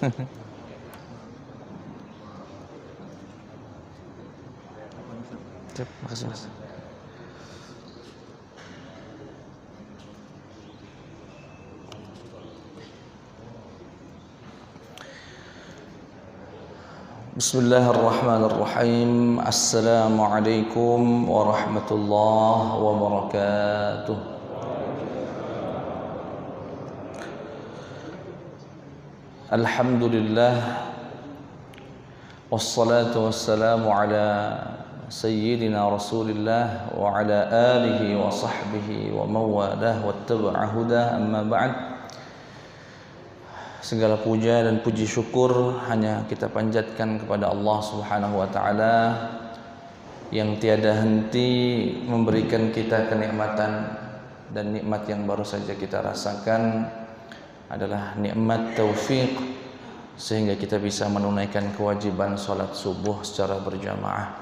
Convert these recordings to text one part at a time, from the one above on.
Terima kasih Mas. Bismillahirrahmanirrahim. Assalamualaikum warahmatullahi wabarakatuh. Alhamdulillah, wassalatu wassalamu ala sayyidina Rasulillah wa ala alihi wa sahbihi wa mawalah wattaba'a huda, amma ba'd. Segala puja dan puji syukur hanya kita panjatkan kepada Allah Subhanahu wa taala yang tiada henti memberikan kita kenikmatan, dan nikmat yang baru saja kita rasakan adalah nikmat taufik sehingga kita bisa menunaikan kewajiban salat subuh secara berjamaah.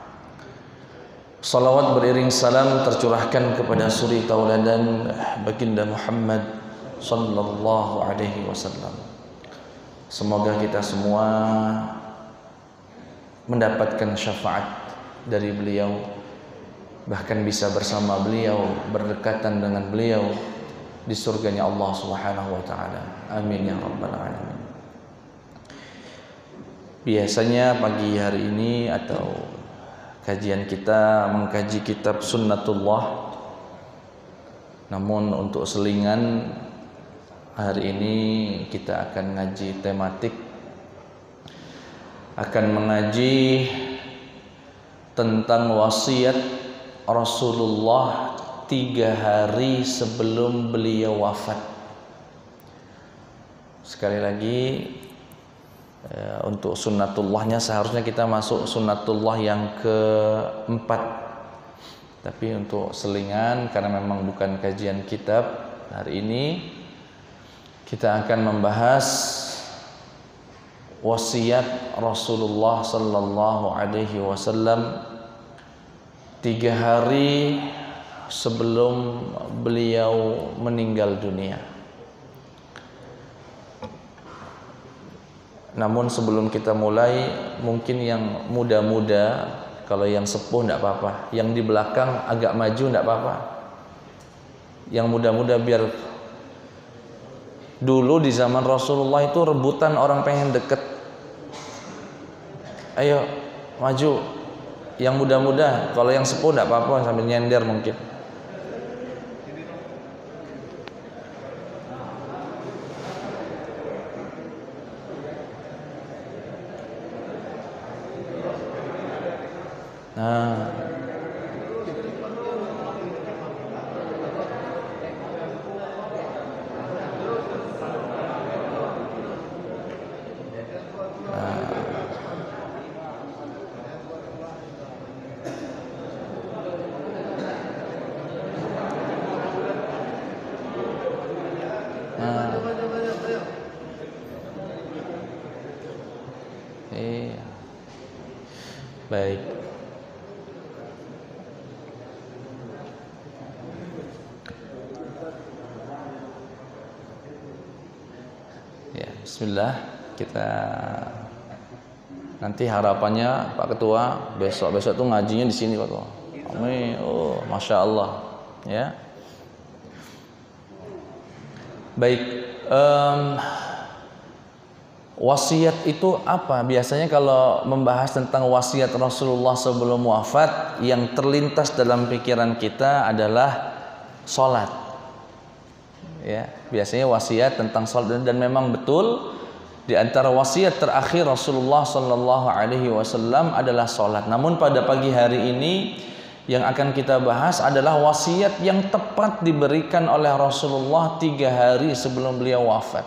Salawat beriring salam tercurahkan kepada suri tauladan baginda Muhammad sallallahu alaihi wasallam. Semoga kita semua mendapatkan syafaat dari beliau, bahkan bisa bersama beliau, berdekatan dengan beliau di surganya Allah Subhanahu wa taala. Amin ya rabbal alamin. Biasanya pagi hari ini atau kajian kita mengkaji kitab Sunnatullah. Namun untuk selingan, hari ini kita akan ngaji tematik, akan mengaji tentang wasiat Rasulullah 3 hari sebelum beliau wafat. Sekali lagi, untuk sunnatullahnya seharusnya kita masuk sunnatullah yang keempat, tapi untuk selingan karena memang bukan kajian kitab, hari ini kita akan membahas wasiat Rasulullah sallallahu alaihi wasallam 3 hari sebelum beliau meninggal dunia. Namun sebelum kita mulai, mungkin yang muda-muda, kalau yang sepuh tidak apa-apa, yang di belakang agak maju tidak apa-apa. Yang muda-muda biar dulu di zaman Rasulullah itu rebutan orang pengen deket. Ayo maju. Yang muda-muda, kalau yang sepuh tidak apa-apa sambil nyender mungkin. Nah, iya. Baik. Ya, bismillah. Kita nanti harapannya Pak Ketua besok-besok tuh ngajinya di sini Pak Ketua. Amin. Oh, masya Allah. Ya. Baik. Wasiat itu apa? Biasanya kalau membahas tentang wasiat Rasulullah sebelum wafat, yang terlintas dalam pikiran kita adalah sholat. Ya, biasanya wasiat tentang sholat, dan memang betul di antara wasiat terakhir Rasulullah Sallallahu Alaihi Wasallam adalah sholat. Namun pada pagi hari ini yang akan kita bahas adalah wasiat yang tepat diberikan oleh Rasulullah 3 hari sebelum beliau wafat.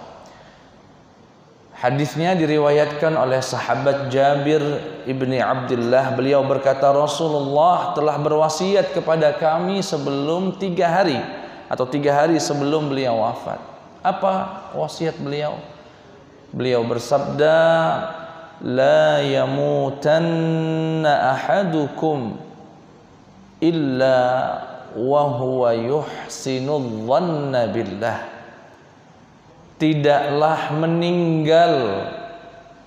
Hadisnya diriwayatkan oleh sahabat Jabir ibni Abdullah. Beliau berkata, Rasulullah telah berwasiat kepada kami sebelum 3 hari atau 3 hari sebelum beliau wafat. Apa wasiat beliau? Beliau bersabda, la yamutanna ahadukum illa wa huwa yuhsinu dhanna billah. Tidaklah meninggal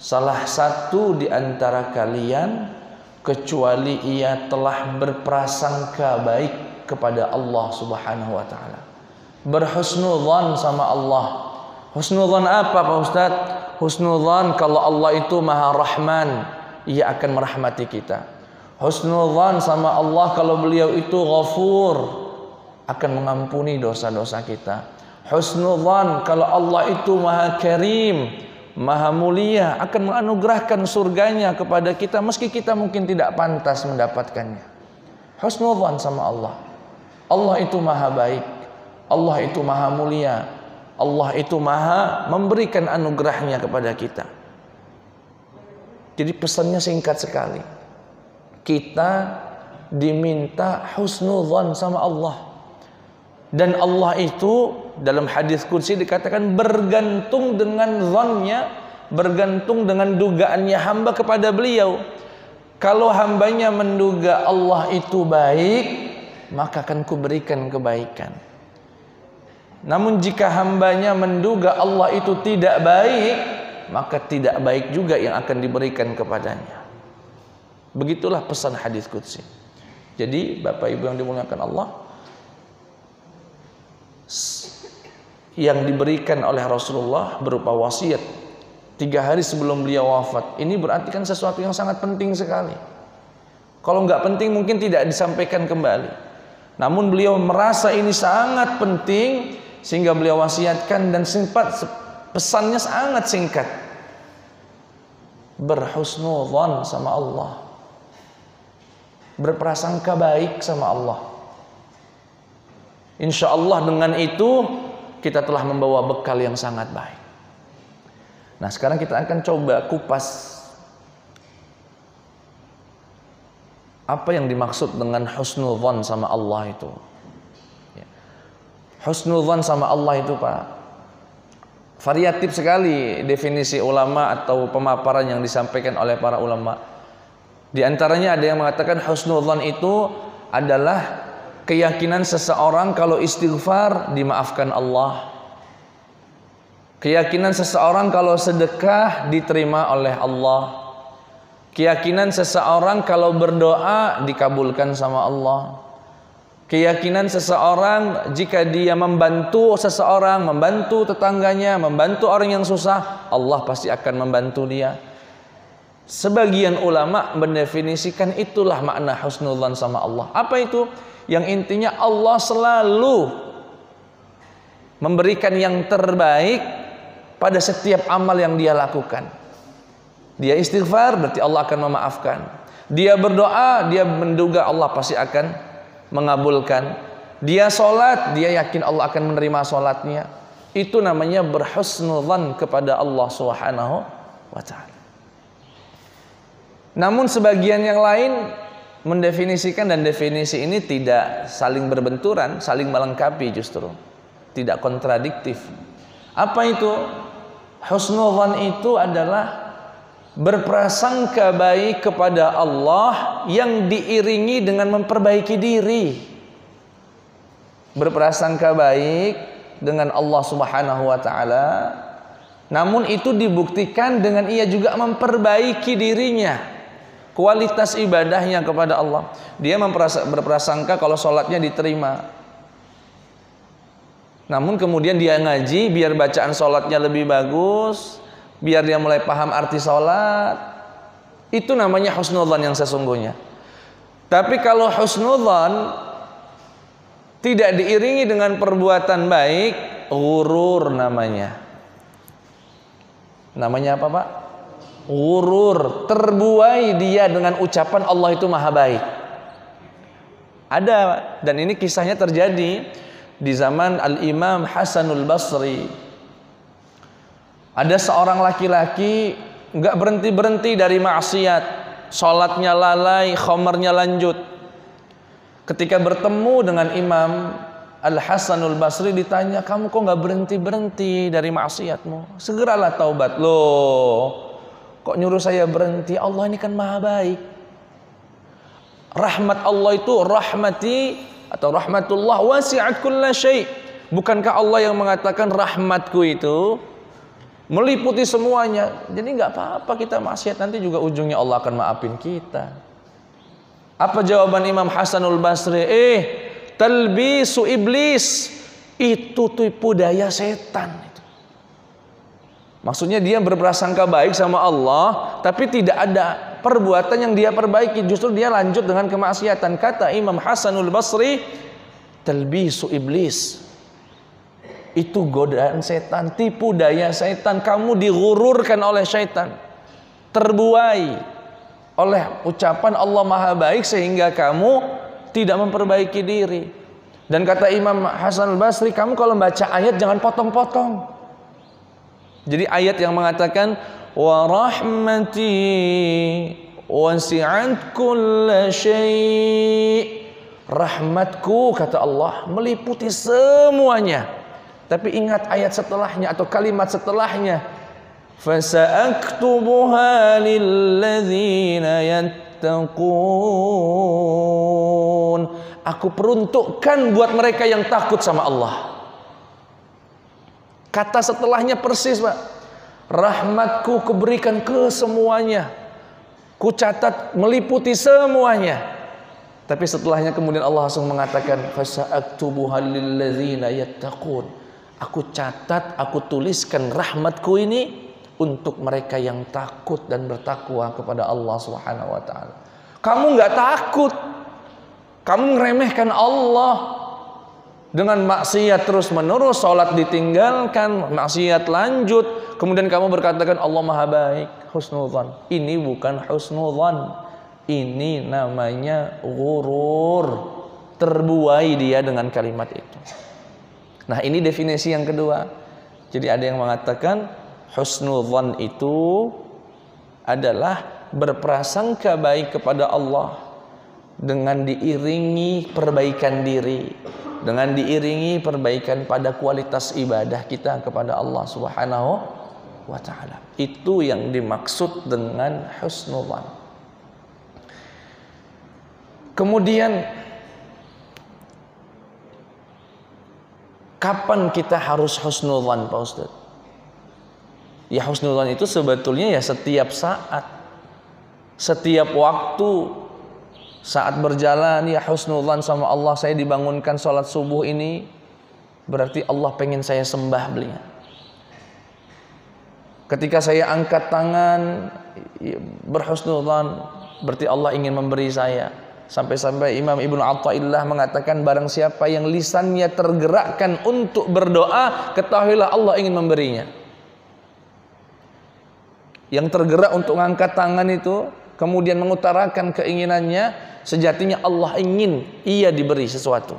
salah satu di antara kalian kecuali ia telah berprasangka baik kepada Allah Subhanahu wa taala. Berhusnudzan sama Allah. Husnudzan apa Pak Ustaz? Husnudzan kalau Allah itu Maha Rahman, ia akan merahmati kita. Husnudzan sama Allah kalau beliau itu Ghafur, akan mengampuni dosa-dosa kita. Husnudzan kalau Allah itu Maha Karim, Maha mulia, akan menganugerahkan surganya kepada kita meski kita mungkin tidak pantas mendapatkannya. Husnudzan sama Allah. Allah itu Maha baik, Allah itu Maha mulia, Allah itu Maha memberikan anugerahnya kepada kita. Jadi pesannya singkat sekali. Kita diminta husnudzan sama Allah. Dan Allah itu dalam hadis qudsi dikatakan bergantung dengan zannya, bergantung dengan dugaannya hamba kepada beliau. Kalau hambanya menduga Allah itu baik, maka akan kuberikan kebaikan. Namun jika hambanya menduga Allah itu tidak baik, maka tidak baik juga yang akan diberikan kepadanya. Begitulah pesan hadis qudsi. Jadi Bapak Ibu yang dimuliakan Allah, yang diberikan oleh Rasulullah berupa wasiat 3 hari sebelum beliau wafat, ini berarti kan sesuatu yang sangat penting sekali. Kalau nggak penting mungkin tidak disampaikan kembali. Namun beliau merasa ini sangat penting sehingga beliau wasiatkan, dan pesannya sangat singkat. Berhusnudzan sama Allah, berprasangka baik sama Allah. Insya Allah dengan itu kita telah membawa bekal yang sangat baik. Nah, sekarang kita akan coba kupas apa yang dimaksud dengan husnudzan sama Allah itu. Husnudzan sama Allah itu Pak, variatif sekali definisi ulama atau pemaparan yang disampaikan oleh para ulama. Di antaranya ada yang mengatakan husnudzan itu adalah keyakinan seseorang kalau istighfar dimaafkan Allah. Keyakinan seseorang kalau sedekah diterima oleh Allah. Keyakinan seseorang kalau berdoa dikabulkan sama Allah. Keyakinan seseorang jika dia membantu seseorang, membantu tetangganya, membantu orang yang susah, Allah pasti akan membantu dia. Sebagian ulama mendefinisikan itulah makna husnudzan sama Allah. Apa itu? Yang intinya Allah selalu memberikan yang terbaik pada setiap amal yang dia lakukan. Dia istighfar berarti Allah akan memaafkan. Dia berdoa, dia menduga Allah pasti akan mengabulkan. Dia sholat, dia yakin Allah akan menerima sholatnya. Itu namanya berhusnudzan kepada Allah Subhanahu wa ta'ala. Namun sebagian yang lain mendefinisikan, dan definisi ini tidak saling berbenturan, saling melengkapi justru, tidak kontradiktif. Apa itu? Husnudzan itu adalah berprasangka baik kepada Allah yang diiringi dengan memperbaiki diri. Berprasangka baik dengan Allah Subhanahu wa ta'ala, namun itu dibuktikan dengan ia juga memperbaiki dirinya, kualitas ibadahnya kepada Allah. Dia berprasangka kalau sholatnya diterima, namun kemudian dia ngaji biar bacaan sholatnya lebih bagus, biar dia mulai paham arti sholat. Itu namanya husnudzan yang sesungguhnya. Tapi kalau husnudzan tidak diiringi dengan perbuatan baik, ghurur namanya. Namanya apa Pak? Ghurur. Terbuai dia dengan ucapan Allah itu maha baik. Ada, dan ini kisahnya terjadi di zaman Al-Imam Hasanul Basri. Ada seorang laki-laki nggak berhenti-berhenti dari maksiat, sholatnya lalai, khomernya lanjut. Ketika bertemu dengan Imam Al-Hasanul Basri ditanya, kamu kok nggak berhenti-berhenti dari maksiatmu? Segeralah taubat. Loh, kok nyuruh saya berhenti? Allah ini kan maha baik. Rahmat Allah itu rahmati atau rahmatullah wasi'at kulla syai'. Bukankah Allah yang mengatakan rahmatku itu meliputi semuanya. Jadi nggak apa-apa kita maksiat, nanti juga ujungnya Allah akan maafin kita. Apa jawaban Imam Hasanul Basri? Talbisu iblis, itu tipu daya setan. Maksudnya dia berprasangka baik sama Allah, tapi tidak ada perbuatan yang dia perbaiki, justru dia lanjut dengan kemaksiatan. Kata Imam Hasanul Basri, talbisu iblis, itu godaan setan, tipu daya setan. Kamu digururkan oleh setan, terbuai oleh ucapan Allah Maha Baik sehingga kamu tidak memperbaiki diri. Dan kata Imam Hasan al-Basri, kamu kalau baca ayat jangan potong-potong. Jadi ayat yang mengatakan wa rahmati wasi'at kulla syai', rahmatku kata Allah meliputi semuanya. Tapi ingat ayat setelahnya atau kalimat setelahnya, fasa'aktubuha lilladzina yattaqun, aku peruntukkan buat mereka yang takut sama Allah. Kata setelahnya persis, Pak. Rahmatku kuberikan ke semuanya, ku catat meliputi semuanya. Tapi setelahnya kemudian Allah langsung mengatakan fasa'aktubuha lilladzina yattaqun, aku catat, aku tuliskan rahmatku ini untuk mereka yang takut dan bertakwa kepada Allah Subhanahu wa taala. Kamu nggak takut, kamu meremehkan Allah dengan maksiat terus menerus, sholat ditinggalkan, maksiat lanjut, kemudian kamu berkatakan Allah Maha Baik, husnudzan. Ini bukan husnudzan, ini namanya ghurur, terbuai dia dengan kalimat itu. Nah, ini definisi yang kedua. Jadi ada yang mengatakan husnudzan itu adalah berprasangka baik kepada Allah dengan diiringi perbaikan diri, dengan diiringi perbaikan pada kualitas ibadah kita kepada Allah Subhanahu wa taala. Itu yang dimaksud dengan husnudzan. Kemudian kapan kita harus husnudzan, Pak Ustaz? Ya, husnudzan itu sebetulnya ya setiap saat, setiap waktu. Saat berjalan ya husnudzan sama Allah, saya dibangunkan sholat subuh ini berarti Allah pengen saya sembah beliau. Ketika saya angkat tangan berhusnudzan berarti Allah ingin memberi saya. Sampai-sampai Imam Ibnu Athaillah mengatakan barang siapa yang lisannya tergerakkan untuk berdoa, ketahuilah Allah ingin memberinya. Yang tergerak untuk mengangkat tangan itu kemudian mengutarakan keinginannya, sejatinya Allah ingin ia diberi sesuatu.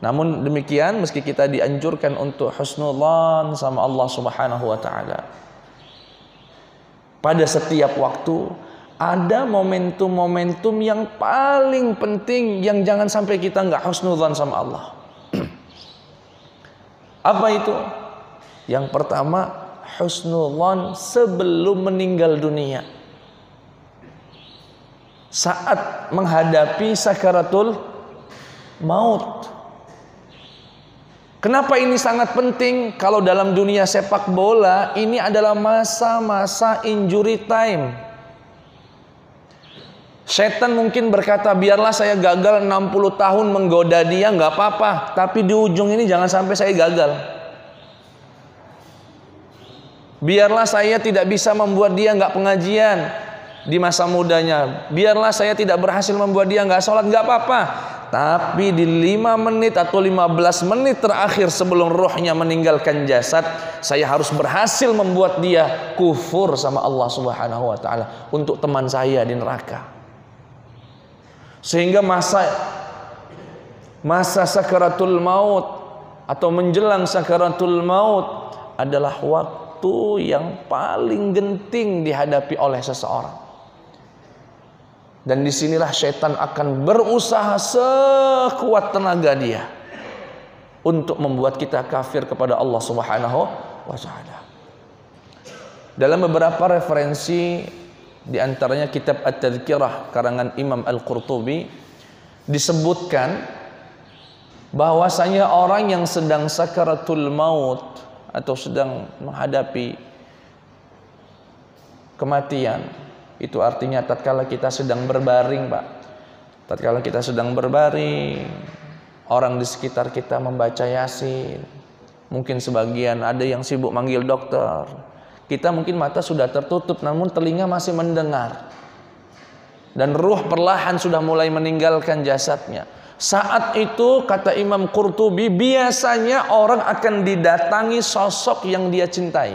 Namun demikian, meski kita dianjurkan untuk husnudzan sama Allah Subhanahu wa taala, pada setiap waktu ada momentum-momentum yang paling penting yang jangan sampai kita nggak husnudzan sama Allah. Apa itu? Yang pertama, husnudzan sebelum meninggal dunia, saat menghadapi sakaratul maut. Kenapa ini sangat penting? Kalau dalam dunia sepak bola ini adalah masa-masa injury time. Setan mungkin berkata, biarlah saya gagal 60 tahun menggoda dia, nggak apa-apa, tapi di ujung ini jangan sampai saya gagal. Biarlah saya tidak bisa membuat dia nggak pengajian di masa mudanya. Biarlah saya tidak berhasil membuat dia nggak sholat, nggak apa-apa. Tapi di 5 menit atau 15 menit terakhir sebelum rohnya meninggalkan jasad, saya harus berhasil membuat dia kufur sama Allah Subhanahu wa taala untuk teman saya di neraka. Sehingga masa sakaratul maut atau menjelang sakaratul maut adalah waktu yang paling genting dihadapi oleh seseorang. Dan disinilah syaitan akan berusaha sekuat tenaga dia untuk membuat kita kafir kepada Allah Subhanahu wa taala. Dalam beberapa referensi, di antaranya kitab At-Tadhkirah karangan Imam Al-Qurtubi, disebutkan bahwasanya orang yang sedang sakaratul maut atau sedang menghadapi kematian, itu artinya tatkala kita sedang berbaring, Pak. Tatkala kita sedang berbaring, orang di sekitar kita membaca Yasin. Mungkin sebagian ada yang sibuk manggil dokter. Kita mungkin mata sudah tertutup namun telinga masih mendengar. Dan ruh perlahan sudah mulai meninggalkan jasadnya. Saat itu kata Imam Qurtubi, biasanya orang akan didatangi sosok yang dia cintai,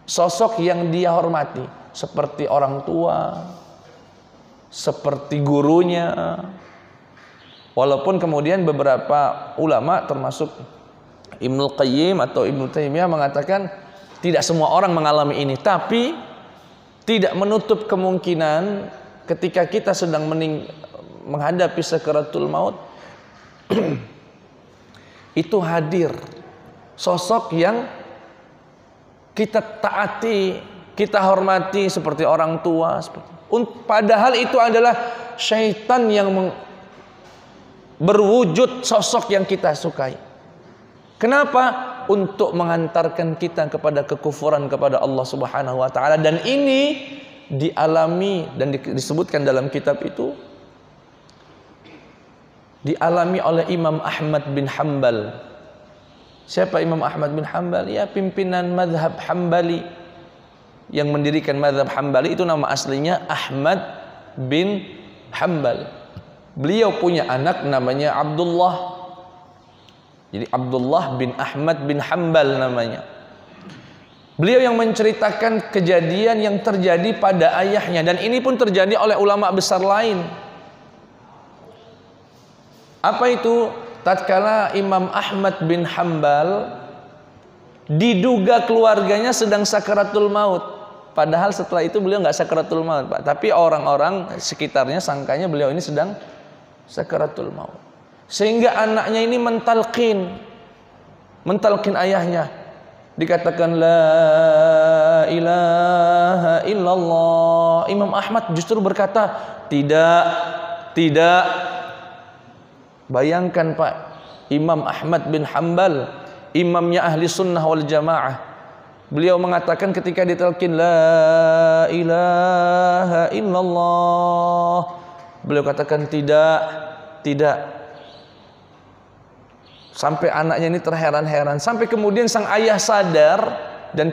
sosok yang dia hormati, seperti orang tua, seperti gurunya. Walaupun kemudian beberapa ulama termasuk Ibnul Qayyim atau Ibnu Taimiyah mengatakan tidak semua orang mengalami ini, tapi tidak menutup kemungkinan ketika kita sedang menghadapi sakaratul maut itu hadir sosok yang kita taati, kita hormati seperti orang tua. Padahal itu adalah syaitan yang berwujud sosok yang kita sukai. Kenapa? Untuk mengantarkan kita kepada kekufuran kepada Allah Subhanahu wa taala. Dan ini dialami dan disebutkan dalam kitab itu, dialami oleh Imam Ahmad bin Hanbal. Siapa Imam Ahmad bin Hanbal? Ya, pimpinan mazhab Hambali yang mendirikan mazhab Hambali. Itu nama aslinya Ahmad bin Hanbal. Beliau punya anak namanya Abdullah. Jadi Abdullah bin Ahmad bin Hanbal namanya. Beliau yang menceritakan kejadian yang terjadi pada ayahnya, dan ini pun terjadi oleh ulama besar lain. Apa itu? Tatkala Imam Ahmad bin Hanbal diduga keluarganya sedang sakaratul maut. Padahal setelah itu beliau nggak sakaratul maut, Pak. Tapi orang-orang sekitarnya sangkanya beliau ini sedang sakaratul maut. Sehingga anaknya ini mentalkin ayahnya. Dikatakan la ilaha illallah. Imam Ahmad justru berkata tidak. Bayangkan, Pak, Imam Ahmad bin Hanbal, imamnya ahli sunnah wal jamaah. Beliau mengatakan ketika ditalkin la ilaha illallah, beliau katakan tidak. Sampai anaknya ini terheran-heran. Sampai kemudian sang ayah sadar dan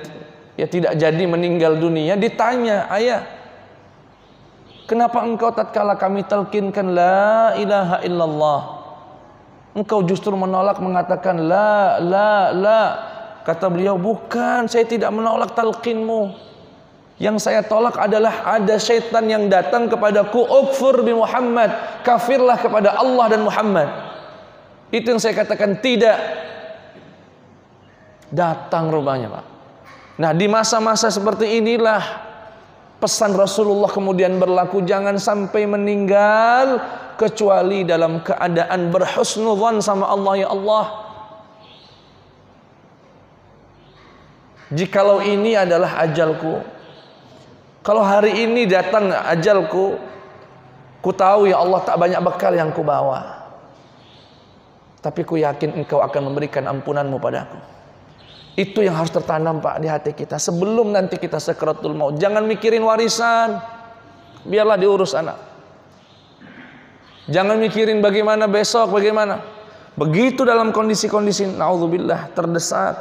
ya tidak jadi meninggal dunia. Ditanya, ayah, kenapa engkau tatkala kami talkinkan la ilaha illallah, engkau justru menolak mengatakan la. Kata beliau, bukan, saya tidak menolak talqinmu. Yang saya tolak adalah ada syaitan yang datang kepadaku, ukfur bi Muhammad, kafirlah kepada Allah dan Muhammad. Itu yang saya katakan tidak. Datang rupanya, Pak. Nah, di masa-masa seperti inilah pesan Rasulullah kemudian berlaku, jangan sampai meninggal kecuali dalam keadaan berhusnudzan sama Allah. Ya Allah, jikalau ini adalah ajalku, kalau hari ini datang ajalku, ku tahu ya Allah tak banyak bekal yang ku bawa, tapi ku yakin engkau akan memberikan ampunanmu padaku. Itu yang harus tertanam, Pak, di hati kita sebelum nanti kita sakaratul maut. Jangan mikirin warisan, biarlah diurus anak. Jangan mikirin bagaimana besok, bagaimana. Begitu dalam kondisi-kondisi naudzubillah terdesak,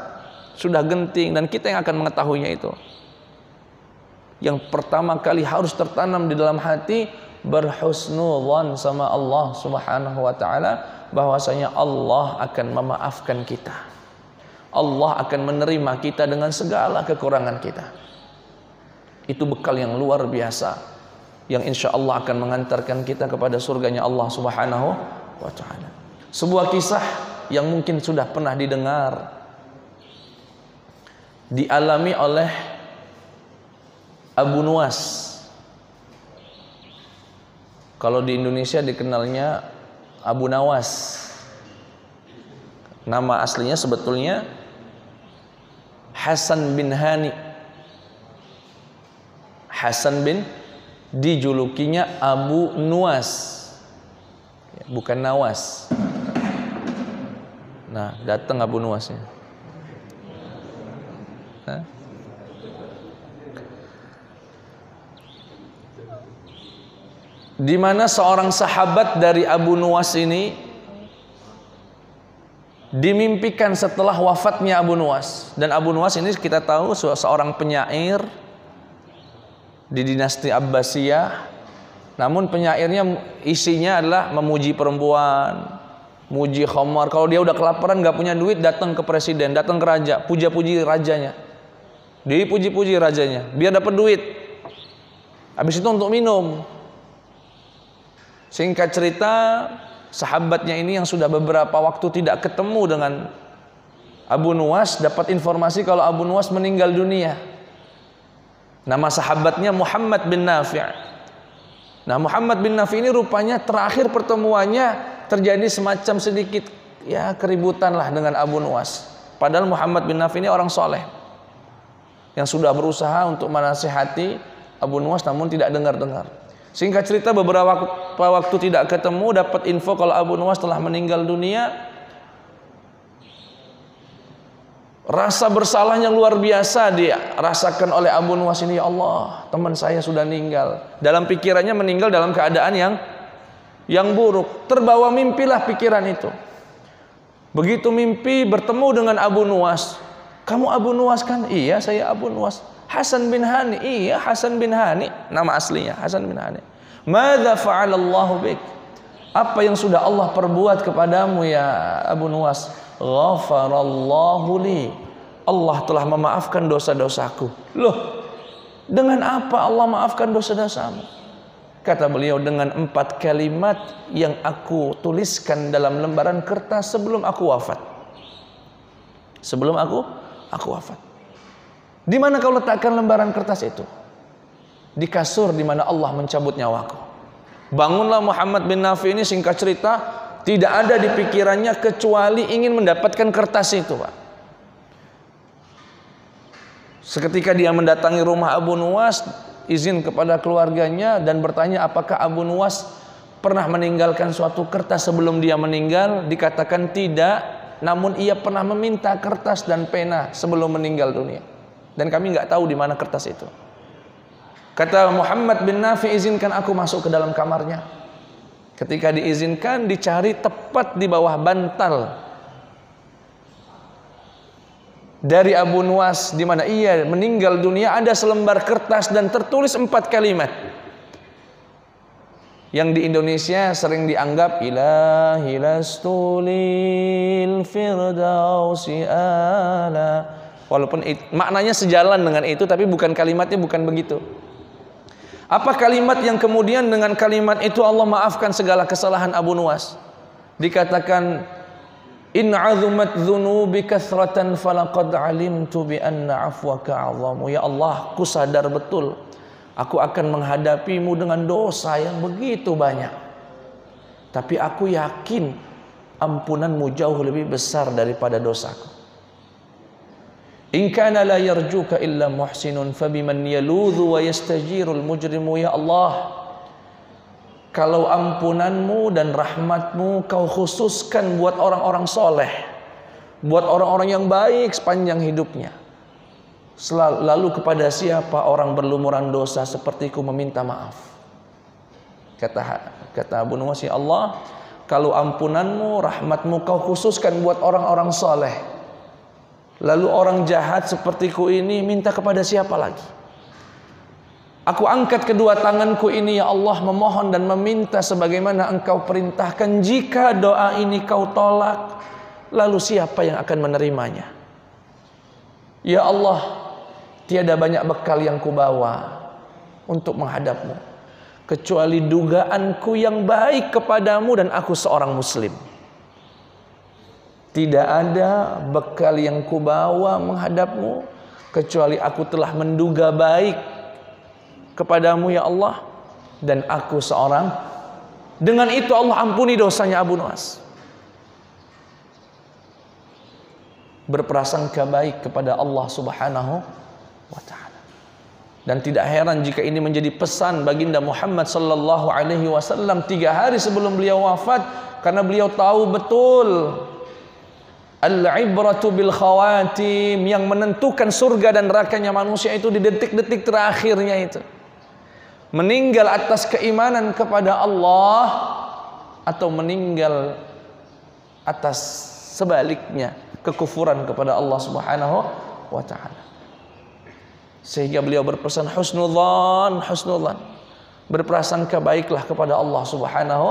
sudah genting, dan kita yang akan mengetahuinya itu. Yang pertama kali harus tertanam di dalam hati, berhusnudzan sama Allah Subhanahu wa taala, bahwasanya Allah akan memaafkan kita. Allah akan menerima kita dengan segala kekurangan kita. Itu bekal yang luar biasa yang insya Allah akan mengantarkan kita kepada surganya Allah Subhanahu wa taala. Sebuah kisah yang mungkin sudah pernah didengar, dialami oleh Abu Nuwas. Kalau di Indonesia dikenalnya Abu Nawas. Nama aslinya sebetulnya Hasan bin Hani. Hasan bin, dijulukinya Abu Nuwas, bukan Nawas. Nah, datang Abu Nuwasnya. Di mana seorang sahabat dari Abu Nuwas ini dimimpikan setelah wafatnya Abu Nuwas. Dan Abu Nuwas ini kita tahu seorang penyair di dinasti Abbasiyah. Namun penyairnya isinya adalah memuji perempuan, muji khamar. Kalau dia udah kelaparan nggak punya duit, datang ke presiden, datang ke raja, puja-puji rajanya, dipuji-puji rajanya biar dapat duit. Habis itu untuk minum. Singkat cerita, sahabatnya ini yang sudah beberapa waktu tidak ketemu dengan Abu Nuwas dapat informasi kalau Abu Nuwas meninggal dunia. Nama sahabatnya Muhammad bin Nafi'. Nah, Muhammad bin Nafi' ini rupanya terakhir pertemuannya terjadi semacam sedikit ya keributan lah dengan Abu Nuwas. Padahal Muhammad bin Nafi' ini orang soleh yang sudah berusaha untuk menasihati Abu Nuwas namun tidak dengar-dengar. Singkat cerita beberapa waktu tidak ketemu, dapat info kalau Abu Nuwas telah meninggal dunia. Rasa bersalah yang luar biasa dia rasakan oleh Abu Nuwas ini. Ya Allah, teman saya sudah meninggal. Dalam pikirannya meninggal dalam keadaan yang buruk. Terbawa mimpilah pikiran itu. Begitu mimpi bertemu dengan Abu Nuwas. Kamu Abu Nuwas kan? Iya, saya Abu Nuwas. Hasan bin Hani. Iya, Hasan bin Hani. Nama aslinya Hasan bin Hani. Madza fa'alallahu bik? Apa yang sudah Allah perbuat kepadamu ya Abu Nuwas? Ghafarallahu li. Allah telah memaafkan dosa-dosaku. Loh, dengan apa Allah maafkan dosa-dosamu? Kata beliau, dengan 4 kalimat yang aku tuliskan dalam lembaran kertas sebelum aku wafat. Sebelum aku wafat. Di mana kau letakkan lembaran kertas itu? Di kasur di mana Allah mencabut nyawaku. Bangunlah Muhammad bin Nafi' ini, singkat cerita, tidak ada di pikirannya kecuali ingin mendapatkan kertas itu, Pak. Seketika dia mendatangi rumah Abu Nuwas, izin kepada keluarganya dan bertanya apakah Abu Nuwas pernah meninggalkan suatu kertas sebelum dia meninggal. Dikatakan tidak, namun ia pernah meminta kertas dan pena sebelum meninggal dunia. Dan kami nggak tahu di mana kertas itu. Kata Muhammad bin Nafi', izinkan aku masuk ke dalam kamarnya. Ketika diizinkan, dicari tepat di bawah bantal dari Abu Nuwas di mana ia meninggal dunia, ada selembar kertas dan tertulis 4 kalimat yang di Indonesia sering dianggap ilahi lastulil firdausi ala. Walaupun maknanya sejalan dengan itu, tapi bukan kalimatnya, bukan begitu. Apa kalimat yang kemudian dengan kalimat itu Allah maafkan segala kesalahan Abu Nuwas? Dikatakan, in 'azumat dzunubi kathratan falaqad 'alimtu bi anna 'afwaka 'azamu. Ya Allah, ku sadar betul aku akan menghadapimu dengan dosa yang begitu banyak. Tapi aku yakin ampunanmu jauh lebih besar daripada dosaku. In kana la yarjuka illa muhsinun fabiman yaludhu wa yastajirul mujrimu. Ya Allah, kalau ampunanmu dan rahmatmu kau khususkan buat orang-orang soleh, buat orang-orang yang baik sepanjang hidupnya, lalu kepada siapa orang berlumuran dosa sepertiku meminta maaf. Kata Abu Nuwas, ya Allah, kalau ampunanmu, rahmatmu kau khususkan buat orang-orang soleh, lalu orang jahat sepertiku ini minta kepada siapa lagi? Aku angkat kedua tanganku ini ya Allah, memohon dan meminta sebagaimana engkau perintahkan. Jika doa ini kau tolak, lalu siapa yang akan menerimanya? Ya Allah, tiada banyak bekal yang kubawa untuk menghadapmu kecuali dugaanku yang baik kepadamu dan aku seorang muslim. Tidak ada bekal yang kubawa menghadapmu kecuali aku telah menduga baik kepadamu ya Allah, dan aku seorang. Dengan itu Allah ampuni dosanya Abu Nuwas. Berprasangka baik kepada Allah Subhanahu wa ta'ala. Dan tidak heran jika ini menjadi pesan baginda Muhammad sallallahu alaihi wasallam 3 hari sebelum beliau wafat, karena beliau tahu betul Al-ibratu bil khawatim, yang menentukan surga dan nerakanya manusia itu di detik-detik terakhirnya itu. Meninggal atas keimanan kepada Allah atau meninggal atas sebaliknya kekufuran kepada Allah Subhanahu wa taala. Sehingga beliau berpesan husnudzan, husnudzan. Berprasangka baiklah kepada Allah Subhanahu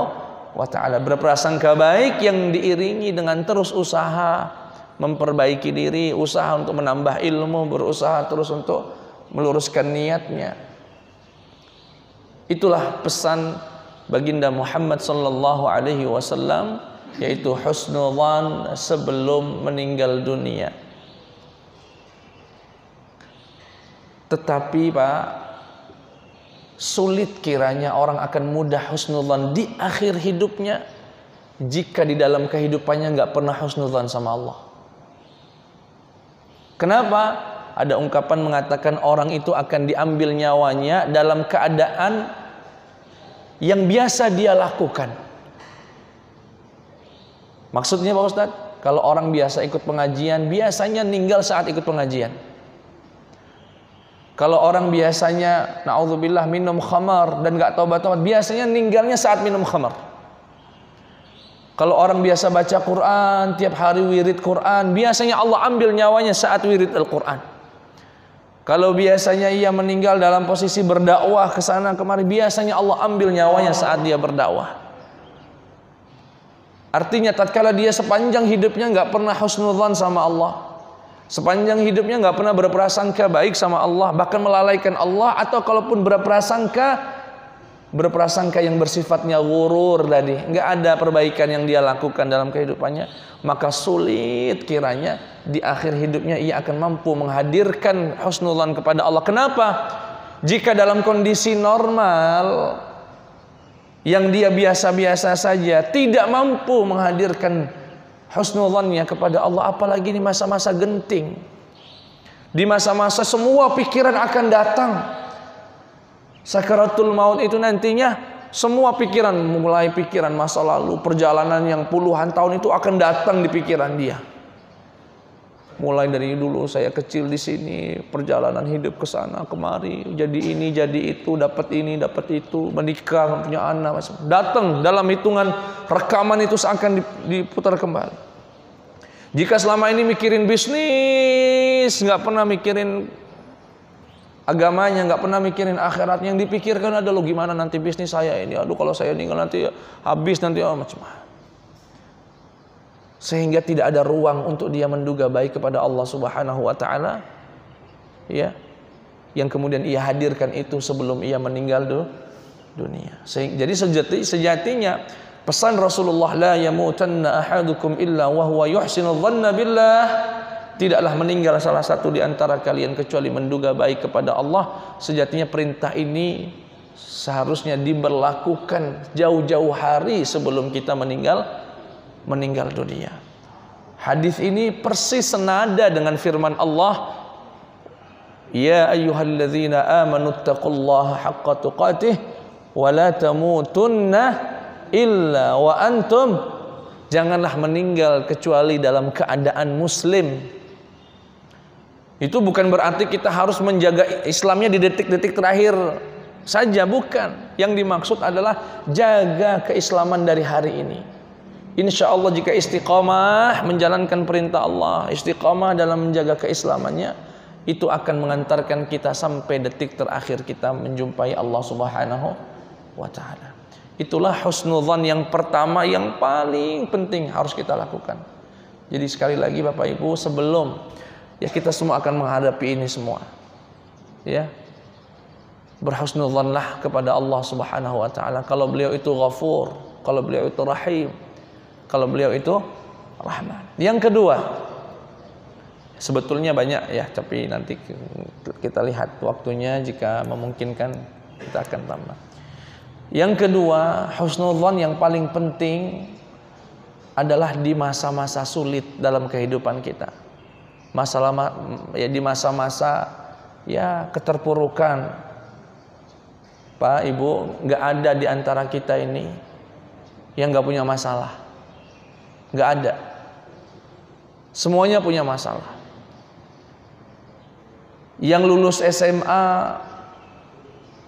wa ta'ala. Berprasangka baik yang diiringi dengan terus usaha memperbaiki diri, usaha untuk menambah ilmu, berusaha terus untuk meluruskan niatnya. Itulah pesan baginda Muhammad sallallahu alaihi wasallam, yaitu husnudzan sebelum meninggal dunia. Tetapi Pak, sulit kiranya orang akan mudah husnudzan di akhir hidupnya jika di dalam kehidupannya nggak pernah husnudzan sama Allah. Kenapa? Ada ungkapan mengatakan orang itu akan diambil nyawanya dalam keadaan yang biasa dia lakukan. Maksudnya Pak Ustadz, kalau orang biasa ikut pengajian, biasanya meninggal saat ikut pengajian. Kalau orang biasanya na'udzubillah minum khamar dan gak taubat-taubat, biasanya meninggalnya saat minum khamar. Kalau orang biasa baca Quran, tiap hari wirid Quran, biasanya Allah ambil nyawanya saat wirid Al-Quran. Kalau biasanya ia meninggal dalam posisi berdakwah ke sana kemari, biasanya Allah ambil nyawanya saat dia berdakwah. Artinya tatkala dia sepanjang hidupnya nggak pernah husnudzan sama Allah, sepanjang hidupnya nggak pernah berprasangka baik sama Allah, bahkan melalaikan Allah, atau kalaupun berprasangka yang bersifatnya ghurur tadi, nggak ada perbaikan yang dia lakukan dalam kehidupannya, maka sulit kiranya di akhir hidupnya ia akan mampu menghadirkan husnudzan kepada Allah. Kenapa? Jika dalam kondisi normal yang dia biasa-biasa saja tidak mampu menghadirkan husnudzannya kepada Allah, apalagi di masa-masa genting, di masa-masa semua pikiran akan datang. Sakaratul maut itu nantinya semua pikiran, mulai pikiran masa lalu, perjalanan yang puluhan tahun itu akan datang di pikiran dia. Mulai dari dulu saya kecil di sini, perjalanan hidup ke sana kemari, jadi ini jadi itu, dapat ini dapat itu, menikah, punya anak, datang dalam hitungan rekaman itu seakan diputar kembali. Jika selama ini mikirin bisnis, nggak pernah mikirin agamanya, nggak pernah mikirin akhirat, yang dipikirkan adalah gimana nanti bisnis saya ini, aduh kalau saya meninggal nanti habis nanti, oh macam-macam. Sehingga tidak ada ruang untuk dia menduga baik kepada Allah Subhanahu wa taala, ya, yang kemudian ia hadirkan itu sebelum ia meninggal dunia. Jadi sejatinya pesan Rasulullah, la yamutanna ahadukum illa wa huwa yuhsinul dhanna billah, tidaklah meninggal salah satu di antara kalian kecuali menduga baik kepada Allah. Sejatinya perintah ini seharusnya diberlakukan jauh-jauh hari sebelum kita meninggal dunia. Hadis ini persis senada dengan firman Allah, ya ayyuhalladzina amanu taqullaha haqqa tuqatih wa la tamutunna illa wa antum, janganlah meninggal kecuali dalam keadaan muslim. Itu bukan berarti kita harus menjaga Islamnya di detik-detik terakhir saja, bukan. Yang dimaksud adalah jaga keislaman dari hari ini. Insya Allah jika istiqamah menjalankan perintah Allah, istiqamah dalam menjaga keislamannya, itu akan mengantarkan kita sampai detik terakhir kita menjumpai Allah Subhanahu wa ta'ala. Itulah husnudzan yang pertama yang paling penting harus kita lakukan. Jadi sekali lagi Bapak Ibu, sebelum ya kita semua akan menghadapi ini semua, ya, berhusnudzanlah kepada Allah Subhanahu wa ta'ala. Kalau beliau itu Ghafur, kalau beliau itu Rahim, kalau beliau itu Rahman. Yang kedua, sebetulnya banyak ya, tapi nanti kita lihat waktunya, jika memungkinkan kita akan tambah. Yang kedua, husnudzan yang paling penting adalah di masa-masa sulit dalam kehidupan kita. Ya, di masa-masa ya keterpurukan. Pak, Ibu, nggak ada di antara kita ini yang nggak punya masalah. Nggak ada. Semuanya punya masalah. Yang lulus SMA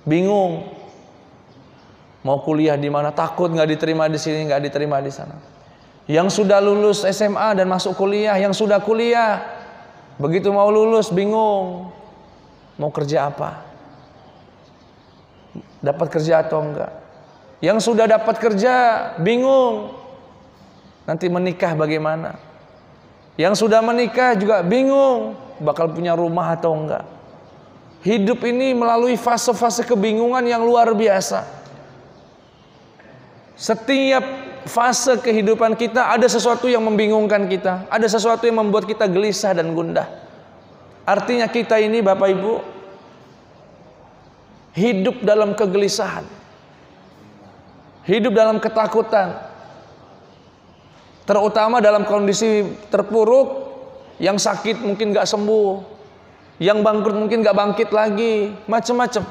bingung mau kuliah di mana, takut nggak diterima di sini, nggak diterima di sana. Yang sudah lulus SMA dan masuk kuliah, yang sudah kuliah begitu mau lulus bingung mau kerja apa, dapat kerja atau enggak. Yang sudah dapat kerja bingung nanti menikah bagaimana. Yang sudah menikah juga bingung bakal punya rumah atau enggak. Hidup ini melalui fase-fase kebingungan yang luar biasa. Setiap fase kehidupan kita ada sesuatu yang membingungkan kita, ada sesuatu yang membuat kita gelisah dan gundah. Artinya kita ini Bapak Ibu hidup dalam kegelisahan, hidup dalam ketakutan, terutama dalam kondisi terpuruk. Yang sakit mungkin gak sembuh, yang bangkrut mungkin gak bangkit lagi, macam-macam.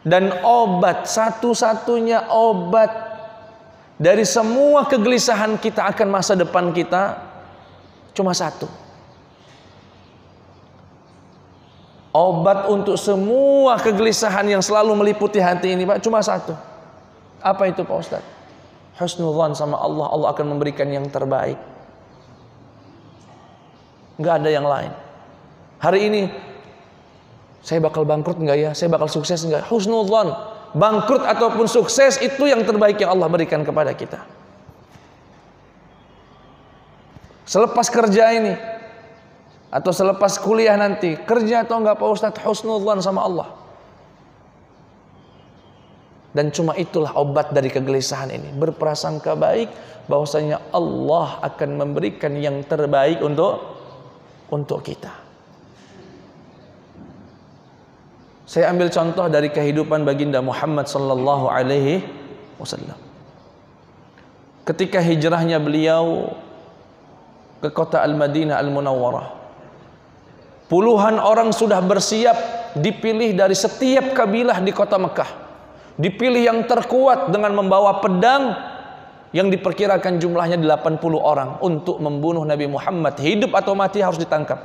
Dan obat, satu-satunya obat dari semua kegelisahan kita akan masa depan kita cuma satu. Obat untuk semua kegelisahan yang selalu meliputi hati ini Pak, cuma satu. Apa itu Pak Ustadz? Husnudzan sama Allah, Allah akan memberikan yang terbaik. Nggak ada yang lain. Hari ini saya bakal bangkrut nggak ya? Saya bakal sukses nggak? Husnudzan, bangkrut ataupun sukses itu yang terbaik yang Allah berikan kepada kita. Selepas kerja ini atau selepas kuliah nanti, kerja atau enggak Pak Ustadz, husnudzan sama Allah. Dan cuma itulah obat dari kegelisahan ini, berprasangka baik bahwasanya Allah akan memberikan yang terbaik untuk kita. Saya ambil contoh dari kehidupan baginda Muhammad sallallahu alaihi wasallam. Ketika hijrahnya beliau ke kota Al-Madinah Al-Munawwarah, puluhan orang sudah bersiap dipilih dari setiap kabilah di kota Mekah. Dipilih yang terkuat dengan membawa pedang yang diperkirakan jumlahnya 80 orang untuk membunuh Nabi Muhammad, hidup atau mati harus ditangkap.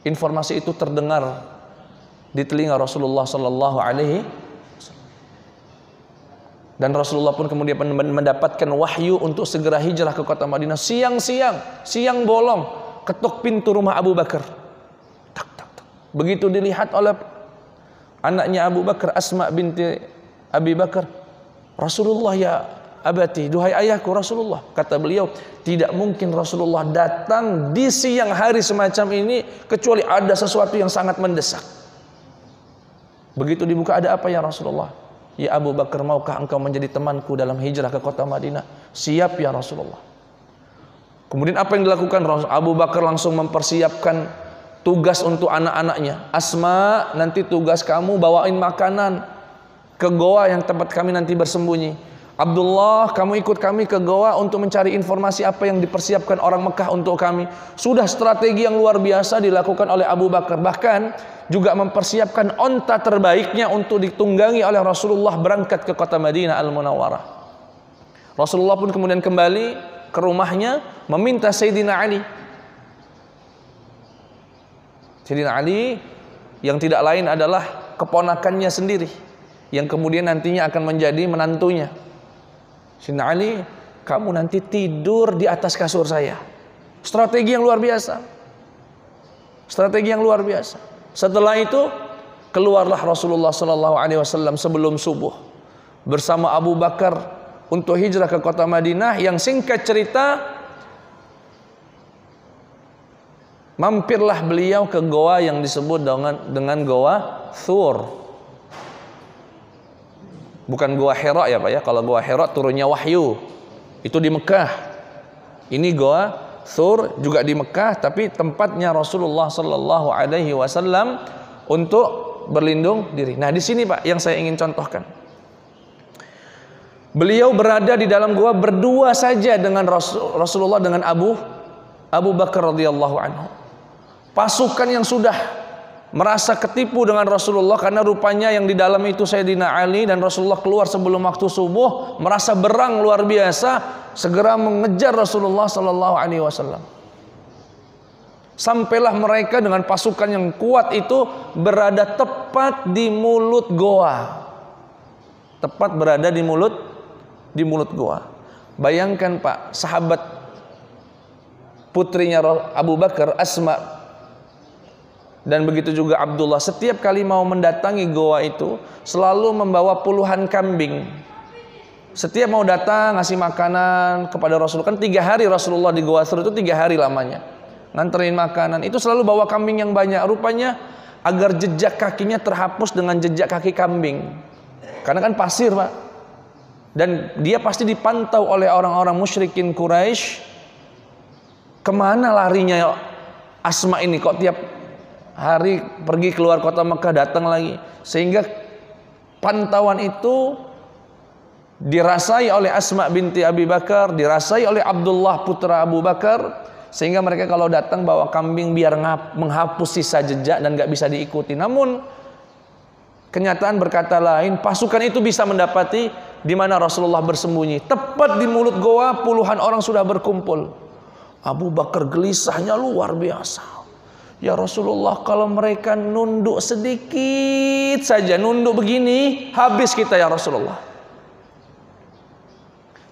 Informasi itu terdengar di telinga Rasulullah sallallahu alaihi wasallam. Dan Rasulullah pun kemudian mendapatkan wahyu untuk segera hijrah ke kota Madinah. Siang bolong, ketuk pintu rumah Abu Bakar. Tak. Begitu dilihat oleh anaknya Abu Bakar, Asma binti Abi Bakar, Rasulullah ya abati, duhai ayahku Rasulullah. Kata beliau, tidak mungkin Rasulullah datang di siang hari semacam ini kecuali ada sesuatu yang sangat mendesak. Begitu dibuka, ada apa ya Rasulullah? Ya Abu Bakar, maukah engkau menjadi temanku dalam hijrah ke kota Madinah? Siap ya Rasulullah. Kemudian apa yang dilakukan? Abu Bakar langsung mempersiapkan tugas untuk anak-anaknya. Asma, nanti tugas kamu bawain makanan ke goa yang tempat kami nanti bersembunyi. Abdullah, kamu ikut kami ke goa untuk mencari informasi apa yang dipersiapkan orang Mekah untuk kami. Sudah strategi yang luar biasa dilakukan oleh Abu Bakar. Bahkan juga mempersiapkan onta terbaiknya untuk ditunggangi oleh Rasulullah berangkat ke kota Madinah Al-Munawwarah. Rasulullah pun kemudian kembali ke rumahnya meminta Sayyidina Ali. Sayyidina Ali yang tidak lain adalah keponakannya sendiri, yang kemudian nantinya akan menjadi menantunya. Sayyidina Ali, kamu nanti tidur di atas kasur saya. Strategi yang luar biasa. Strategi yang luar biasa. Setelah itu keluarlah Rasulullah SAW sebelum subuh bersama Abu Bakar untuk hijrah ke kota Madinah. Yang singkat cerita, mampirlah beliau ke goa yang disebut dengan goa Thur. Bukan goa Hira ya Pak ya. Kalau goa Hira turunnya wahyu, itu di Mekah. Ini goa Thur juga di Mekah, tapi tempatnya Rasulullah sallallahu alaihi wasallam untuk berlindung diri. Nah, di sini Pak yang saya ingin contohkan. Beliau berada di dalam goa berdua saja dengan Rasulullah dengan Abu Bakar radhiyallahu anhu. Pasukan yang sudah merasa ketipu dengan Rasulullah karena rupanya yang di dalam itu Sayyidina Ali, dan Rasulullah keluar sebelum waktu subuh, merasa berang luar biasa. segera mengejar Rasulullah sallallahu alaihi wasallam. Sampailah mereka dengan pasukan yang kuat itu berada tepat di mulut goa. Tepat berada di mulut goa. Bayangkan Pak, sahabat putrinya Abu Bakar, Asma, dan begitu juga Abdullah, setiap kali mau mendatangi goa itu selalu membawa puluhan kambing. Setiap mau datang ngasih makanan kepada Rasulullah. Kan 3 hari Rasulullah di Goa Thur itu 3 hari lamanya, nganterin makanan. Itu selalu bawa kambing yang banyak. Rupanya agar jejak kakinya terhapus dengan jejak kaki kambing. Karena kan pasir Pak. Dan dia pasti dipantau oleh orang-orang musyrikin Quraisy. Kemana larinya Asma ini, kok tiap hari pergi keluar kota Mekah datang lagi. Sehingga pantauan itu dirasai oleh Asma binti Abi Bakar, dirasai oleh Abdullah putra Abu Bakar, sehingga mereka kalau datang bawa kambing biar menghapus sisa jejak dan gak bisa diikuti. Namun kenyataan berkata lain, pasukan itu bisa mendapati di mana Rasulullah bersembunyi. Tepat di mulut goa puluhan orang sudah berkumpul. Abu Bakar gelisahnya luar biasa. Ya Rasulullah, kalau mereka nunduk sedikit saja, nunduk begini, habis kita ya Rasulullah.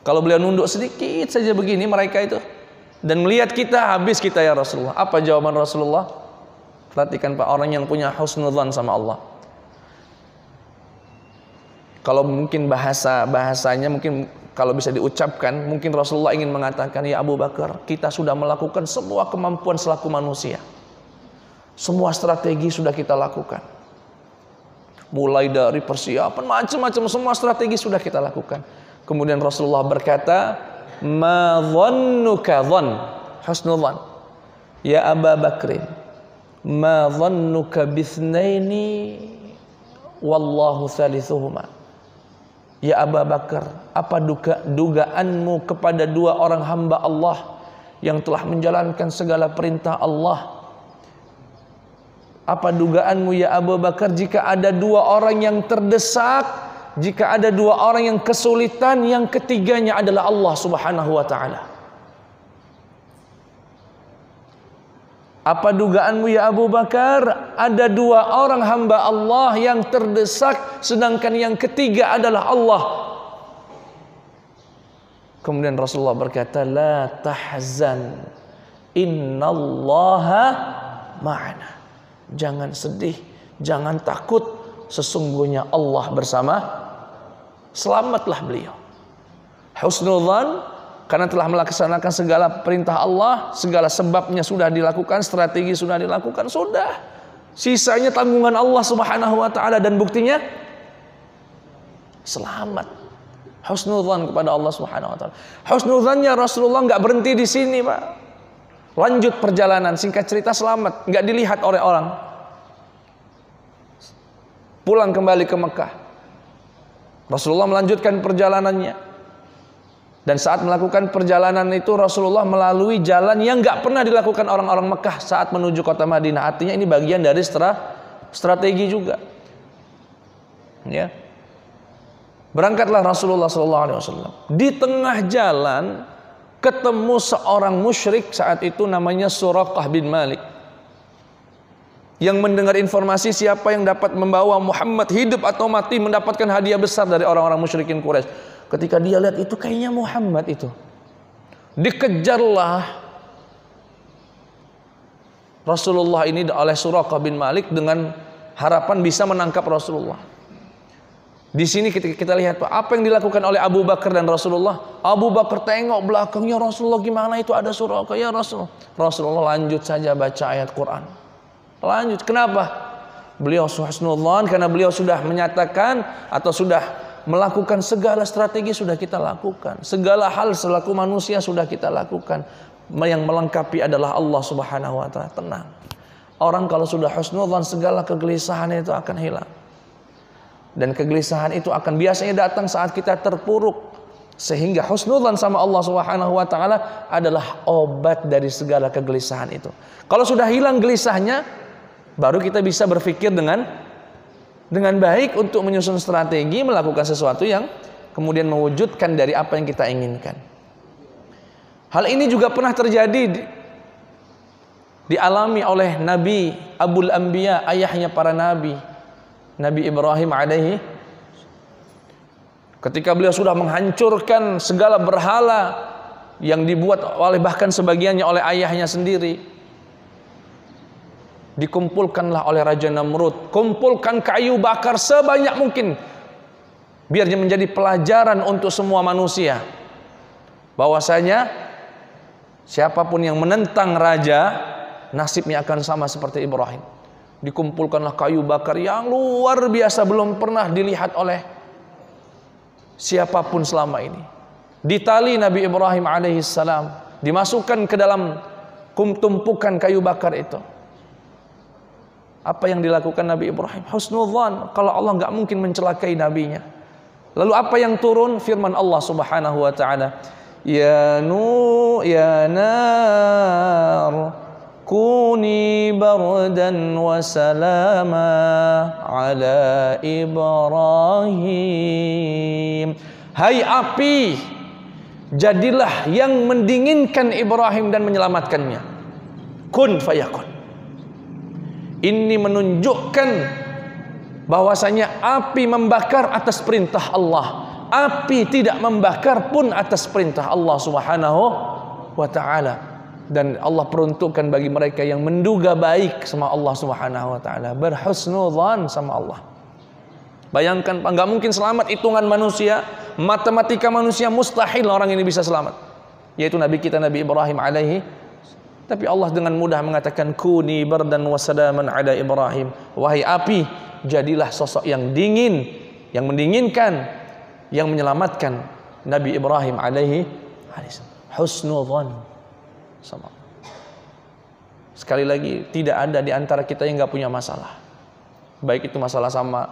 Kalau beliau nunduk sedikit saja begini mereka itu dan melihat kita, habis kita ya Rasulullah. Apa jawaban Rasulullah? Perhatikan Pak, orang yang punya husnudzan sama Allah. Kalau mungkin bahasanya mungkin kalau bisa diucapkan, mungkin Rasulullah ingin mengatakan, ya Abu Bakar, kita sudah melakukan semua kemampuan selaku manusia. Semua strategi sudah kita lakukan. Mulai dari persiapan macam-macam, semua strategi sudah kita lakukan. Kemudian Rasulullah berkata, ma dhannuka dhann, husnudzan. Ya Abu Bakrin, ma dhannuka bithnaini wallahu thalithuhuma. Ya Abu Bakar, apa dugaanmu kepada 2 orang hamba Allah yang telah menjalankan segala perintah Allah? Apa dugaanmu ya Abu Bakar jika ada 2 orang yang terdesak, jika ada 2 orang yang kesulitan, yang ketiganya adalah Allah Subhanahu wa ta'ala? Apa dugaanmu ya Abu Bakar? Ada 2 orang hamba Allah yang terdesak, sedangkan yang ketiga adalah Allah. Kemudian Rasulullah berkata, la tahzan, innallaha ma'ana. Jangan sedih, jangan takut, sesungguhnya Allah bersama. Selamatlah beliau. Husnudzan, karena telah melaksanakan segala perintah Allah, segala sebabnya sudah dilakukan, strategi sudah dilakukan, sudah. Sisanya tanggungan Allah Subhanahu wa ta'ala, dan buktinya selamat. Husnudzan kepada Allah Subhanahu wa ta'ala. Husnudzannya Rasulullah nggak berhenti di sini, Pak. Lanjut perjalanan, singkat cerita selamat, nggak dilihat oleh orang. Pulang kembali ke Mekah. Rasulullah melanjutkan perjalanannya. Dan saat melakukan perjalanan itu Rasulullah melalui jalan yang nggak pernah dilakukan orang-orang Mekah saat menuju kota Madinah. Artinya ini bagian dari strategi juga. Ya. Berangkatlah Rasulullah SAW. Di tengah jalan ketemu seorang musyrik saat itu namanya Suraqah bin Malik, yang mendengar informasi siapa yang dapat membawa Muhammad hidup atau mati mendapatkan hadiah besar dari orang-orang musyrikin Quraisy. Ketika dia lihat itu kayaknya Muhammad itu, dikejarlah Rasulullah ini oleh Suraqah bin Malik dengan harapan bisa menangkap Rasulullah. Di sini kita lihat Pak, apa yang dilakukan oleh Abu Bakar dan Rasulullah. Abu Bakar tengok belakangnya, Rasulullah gimana itu ada Suraqah ya Rasulullah. Rasulullah lanjut saja baca ayat Quran. Lanjut, kenapa? Beliau husnudzan karena beliau sudah menyatakan atau sudah melakukan segala strategi sudah kita lakukan. Segala hal selaku manusia sudah kita lakukan. Yang melengkapi adalah Allah Subhanahu wa ta'ala. Tenang. Orang kalau sudah husnudzan, segala kegelisahan itu akan hilang. Dan kegelisahan itu akan biasanya datang saat kita terpuruk. Sehingga husnudzan sama Allah Subhanahu wa ta'ala adalah obat dari segala kegelisahan itu. Kalau sudah hilang gelisahnya, baru kita bisa berpikir dengan baik untuk menyusun strategi, melakukan sesuatu yang kemudian mewujudkan dari apa yang kita inginkan. Hal ini juga pernah terjadi dialami oleh Nabi Abul Anbiya, ayahnya para nabi, Nabi Ibrahim alaihi. Ketika beliau sudah menghancurkan segala berhala yang dibuat oleh bahkan sebagiannya oleh ayahnya sendiri, dikumpulkanlah oleh Raja Namrud, kumpulkan kayu bakar sebanyak mungkin, biar menjadi pelajaran untuk semua manusia, bahwasanya siapapun yang menentang raja, nasibnya akan sama seperti Ibrahim. Dikumpulkanlah kayu bakar yang luar biasa, belum pernah dilihat oleh siapapun selama ini. Ditali Nabi Ibrahim alaihissalam, dimasukkan ke dalam tumpukan kayu bakar itu. Apa yang dilakukan Nabi Ibrahim? Husnudzan, kalau Allah nggak mungkin mencelakai nabinya. Lalu apa yang turun? Firman Allah Subhanahu wa taala, Ya nar kuni bardan wa salama ala Ibrahim. Hai api, jadilah yang mendinginkan Ibrahim dan menyelamatkannya. Kun fayakun. Ini menunjukkan bahwasanya api membakar atas perintah Allah. Api tidak membakar pun atas perintah Allah Subhanahu wa taala. Dan Allah peruntukkan bagi mereka yang menduga baik sama Allah Subhanahu wa taala, berhusnudzan sama Allah. Bayangkan, enggak mungkin selamat hitungan manusia, matematika manusia, mustahil orang ini bisa selamat. Yaitu Nabi kita Nabi Ibrahim alaihi. Tapi Allah dengan mudah mengatakan kuni bardan wa salaman ala Ibrahim. Wahai api, jadilah sosok yang dingin, yang mendinginkan, yang menyelamatkan Nabi Ibrahim alaihi husnudzan sama. Sekali lagi, tidak ada di antara kita yang nggak punya masalah. Baik itu masalah sama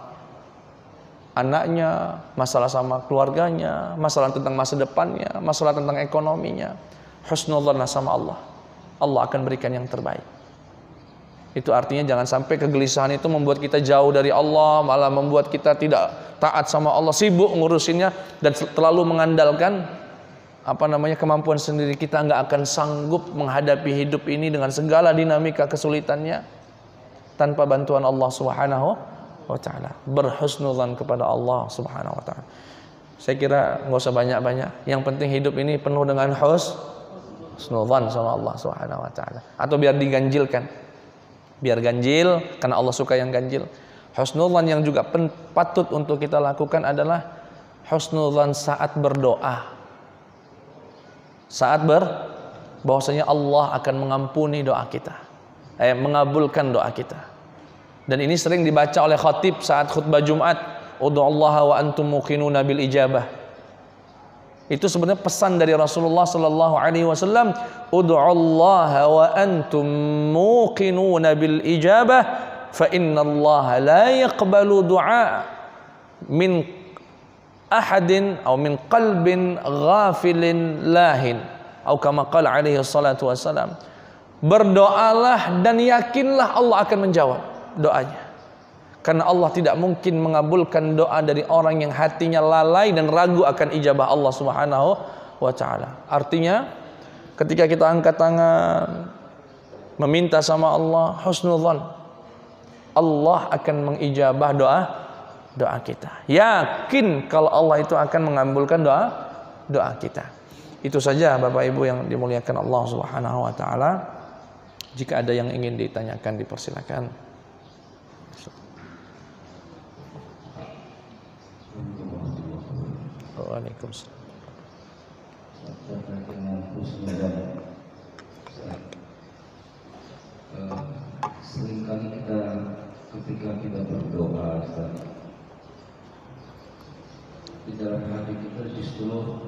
anaknya, masalah sama keluarganya, masalah tentang masa depannya, masalah tentang ekonominya. Husnudzan sama Allah. Allah akan berikan yang terbaik. Itu artinya jangan sampai kegelisahan itu membuat kita jauh dari Allah, malah membuat kita tidak taat sama Allah, sibuk ngurusinnya dan terlalu mengandalkan kemampuan sendiri. Kita nggak akan sanggup menghadapi hidup ini dengan segala dinamika kesulitannya tanpa bantuan Allah Subhanahu wa taala. Berhusnudzan kepada Allah Subhanahu wa taala. Saya kira nggak usah banyak-banyak. Yang penting hidup ini penuh dengan husnudzan sama Allah Subhanahu wa taala. Atau biar diganjilkan. Biar ganjil karena Allah suka yang ganjil. Husnudzan yang juga patut untuk kita lakukan adalah husnudzan saat berdoa. Bahwasanya Allah akan mengampuni doa kita, mengabulkan doa kita. Dan ini sering dibaca oleh khatib saat khutbah Jumat, ud'ullaha wa antum muqinuna bil ijabah. Itu sebenarnya pesan dari Rasulullah sallallahu alaihi wasallam, ud'ullaha wa antum muqinuna bil ijabah fa innallaha la yaqbalu du'a min ahadin atau min qalbin ghafilin lahin, atau kama qala alaihi salatu wassalam. Berdoalah dan yakinlah Allah akan menjawab doanya, karena Allah tidak mungkin mengabulkan doa dari orang yang hatinya lalai dan ragu akan ijabah Allah Subhanahu wa taala. Artinya ketika kita angkat tangan meminta sama Allah, husnudzan, Allah akan mengijabah doa kita. Yakin kalau Allah itu akan mengabulkan doa kita. Itu saja Bapak Ibu yang dimuliakan Allah Subhanahu wa taala. Jika ada yang ingin ditanyakan, dipersilakan. Waalaikumsalam. Seringkali kita ketika kita berdoa, di dalam hati kita justru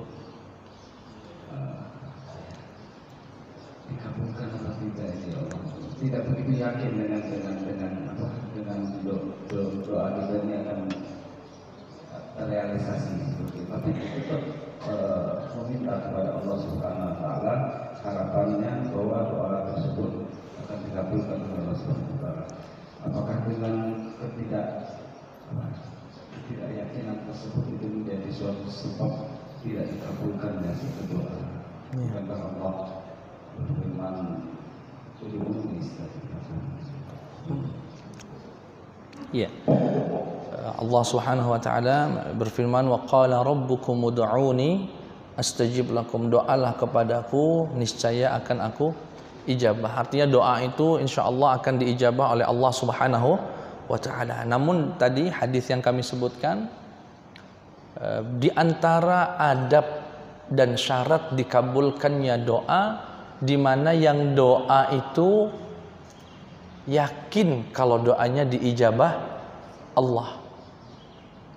dikabulkan atau tidak ini Allah. Tidak begitu yakin dengan doa kita ini akan terrealisasi seperti itu. Tapi kita meminta kepada Allah Subhanahu wa taala, harapannya bahwa doa tersebut akan dikabulkan oleh Allah Subhanahu wa taala. Apakah dengan ketidakyakinan tersebut itu menjadi suatu sebab tidak dikabulkannya suatu doa? Bukankah Allah berfirman ud'uuni astajib lakum? Ya. Allah Subhanahu wa taala berfirman wa qala rabbukum ud'uuni astajib lakum, doalah kepadaku niscaya akan aku ijabah. Artinya doa itu insyaallah akan diijabah oleh Allah Subhanahu wa taala. Namun tadi hadis yang kami sebutkan, di antara adab dan syarat dikabulkannya doa, di mana yang doa itu yakin kalau doanya diijabah Allah,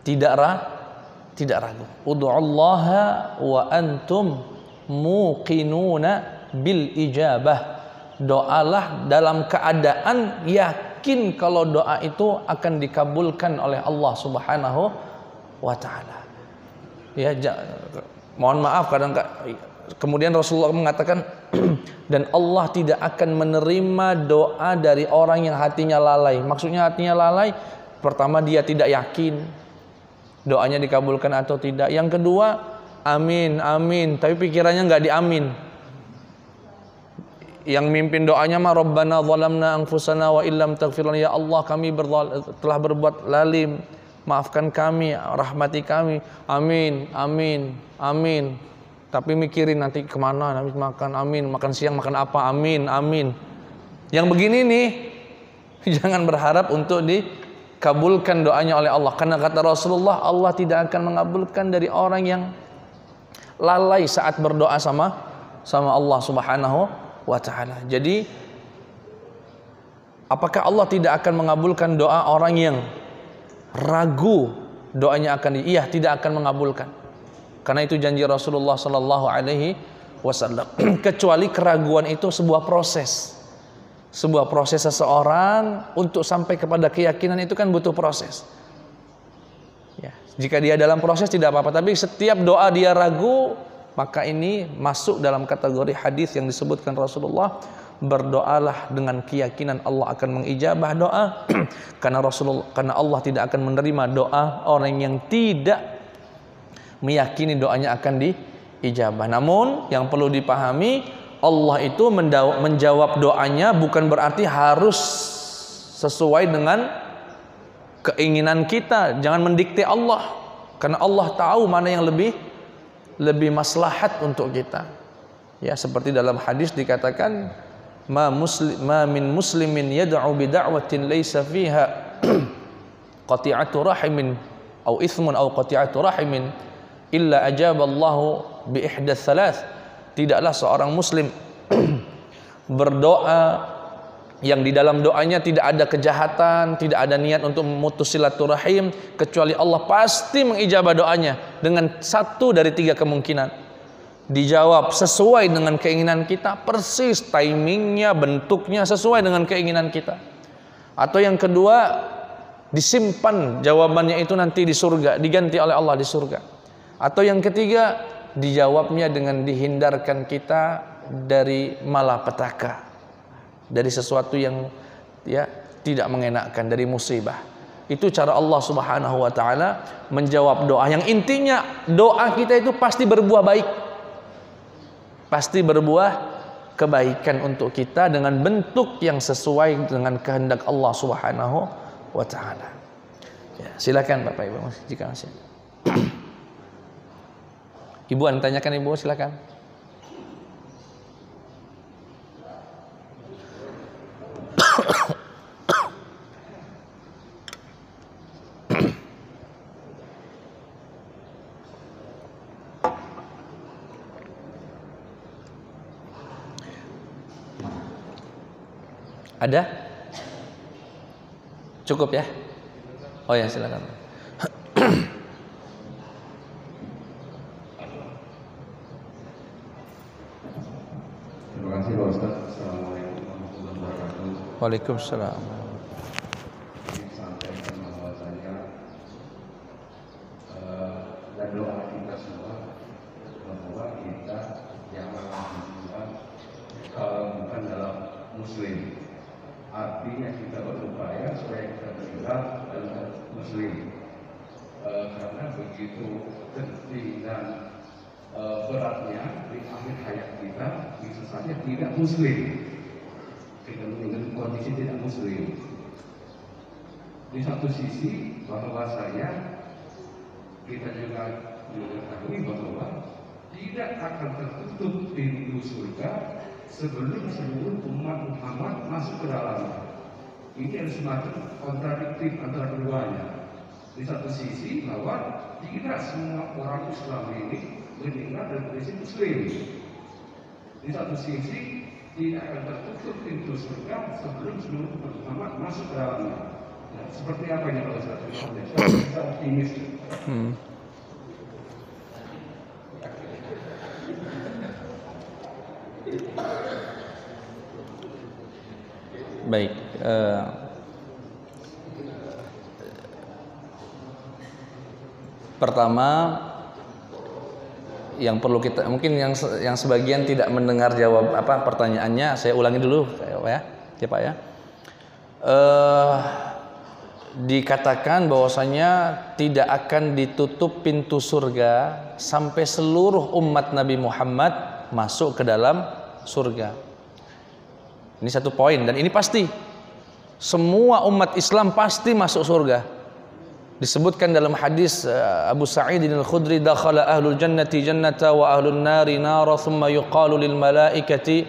tidak ragu. Ud'ullaha wa antum muqinuna bil ijabah. Doalah dalam keadaan yakin kalau doa itu akan dikabulkan oleh Allah Subhanahu wa taala. Ya, mohon maaf kadang kemudian Rasulullah mengatakan dan Allah tidak akan menerima doa dari orang yang hatinya lalai. Maksudnya hatinya lalai, pertama dia tidak yakin doanya dikabulkan atau tidak. Yang kedua, amin, amin, tapi pikirannya nggak diamin. Yang mimpin doanya mah Rabbana zalamna anfusana wa illam taghfir lana, ya Allah kami telah berbuat lalim, maafkan kami, rahmati kami. Amin, amin, amin. Tapi mikirin nanti kemana, nanti makan, amin, makan siang makan apa, amin, amin. Yang begini nih jangan berharap untuk dikabulkan doanya oleh Allah. Karena kata Rasulullah, Allah tidak akan mengabulkan dari orang yang lalai saat berdoa sama Allah Subhanahu wa ta'ala. Jadi apakah Allah tidak akan mengabulkan doa orang yang ragu doanya akan iya, tidak akan mengabulkan. Karena itu janji Rasulullah sallallahu alaihi wasallam. Kecuali keraguan itu sebuah proses. Sebuah proses seseorang untuk sampai kepada keyakinan itu kan butuh proses. Ya, jika dia dalam proses tidak apa-apa, tapi setiap doa dia ragu, maka ini masuk dalam kategori hadis yang disebutkan Rasulullah, berdoalah dengan keyakinan Allah akan mengijabah doa karena Allah tidak akan menerima doa orang yang tidak meyakini doanya akan diijabah. Namun yang perlu dipahami, Allah itu menjawab doanya bukan berarti harus sesuai dengan keinginan kita. Jangan mendikte Allah, karena Allah tahu mana yang lebih maslahat untuk kita. Ya, seperti dalam hadis dikatakan, ma min muslimin yad'u bi da'watin laysa fiha qati'atu rahimin au ithmun au qati'atu rahimin illa ajaballahu bi ihdath thalath. Tidaklah seorang muslim berdoa yang di dalam doanya tidak ada kejahatan, tidak ada niat untuk memutus silaturahim, kecuali Allah pasti mengijabah doanya dengan satu dari tiga kemungkinan. Dijawab sesuai dengan keinginan kita, persis timingnya, bentuknya sesuai dengan keinginan kita. Atau yang kedua, disimpan jawabannya itu nanti di surga, diganti oleh Allah di surga. Atau yang ketiga, dijawabnya dengan dihindarkan kita dari malapetaka, dari sesuatu yang ya tidak mengenakkan, dari musibah. Itu cara Allah Subhanahu wa taala menjawab doa. Yang intinya doa kita itu pasti berbuah baik. Pasti berbuah kebaikan untuk kita dengan bentuk yang sesuai dengan kehendak Allah Subhanahu wa taala. Ya, silakan Bapak Ibu jika masih. Ibu anda tanyakan, Ibu silakan. Ada? Cukup ya? Oh ya, silakan. Terima kasih Pak Ustaz. Assalamualaikum warahmatullahi wabarakatuh. Waalaikumsalam. Sampaikan bahwasanya dan doa kita semua bahwa kita janganlah berjuang kalau bukan dalam muslim. Artinya kita berupaya supaya kita berjuang dalam muslim. Karena begitu penting dan beratnya di akhir hayat kita bisa saja tidak muslim, kita meninggal kondisi tidak muslim. Di satu sisi bahwasanya kita juga mengetahui bahwa tidak akan tertutup pintu surga sebelum seluruh umat Muhammad masuk ke dalamnya. Ini ada semacam kontradiktif antara keduanya. Di satu sisi bahwa tidak semua orang Islam ini meninggal dalam kondisi muslim. Di satu sisi tidak akan tertutup pintu surga sebelum seluruh umat Muhammad masuk ke dalamnya. Nah, seperti apa ini kalau saya bisa optimis? Baik, pertama yang perlu kita, mungkin yang sebagian tidak mendengar jawab pertanyaannya, saya ulangi dulu ya Pak ya. Dikatakan bahwasanya tidak akan ditutup pintu surga sampai seluruh umat Nabi Muhammad masuk ke dalam surga. Ini satu poin, dan ini pasti semua umat Islam pasti masuk surga. Disebutkan dalam hadis Abu Sa'id al-Khudri, dakhala ahlul jannati jannata wa ahlun nari nara thumma yuqalu lil malaikati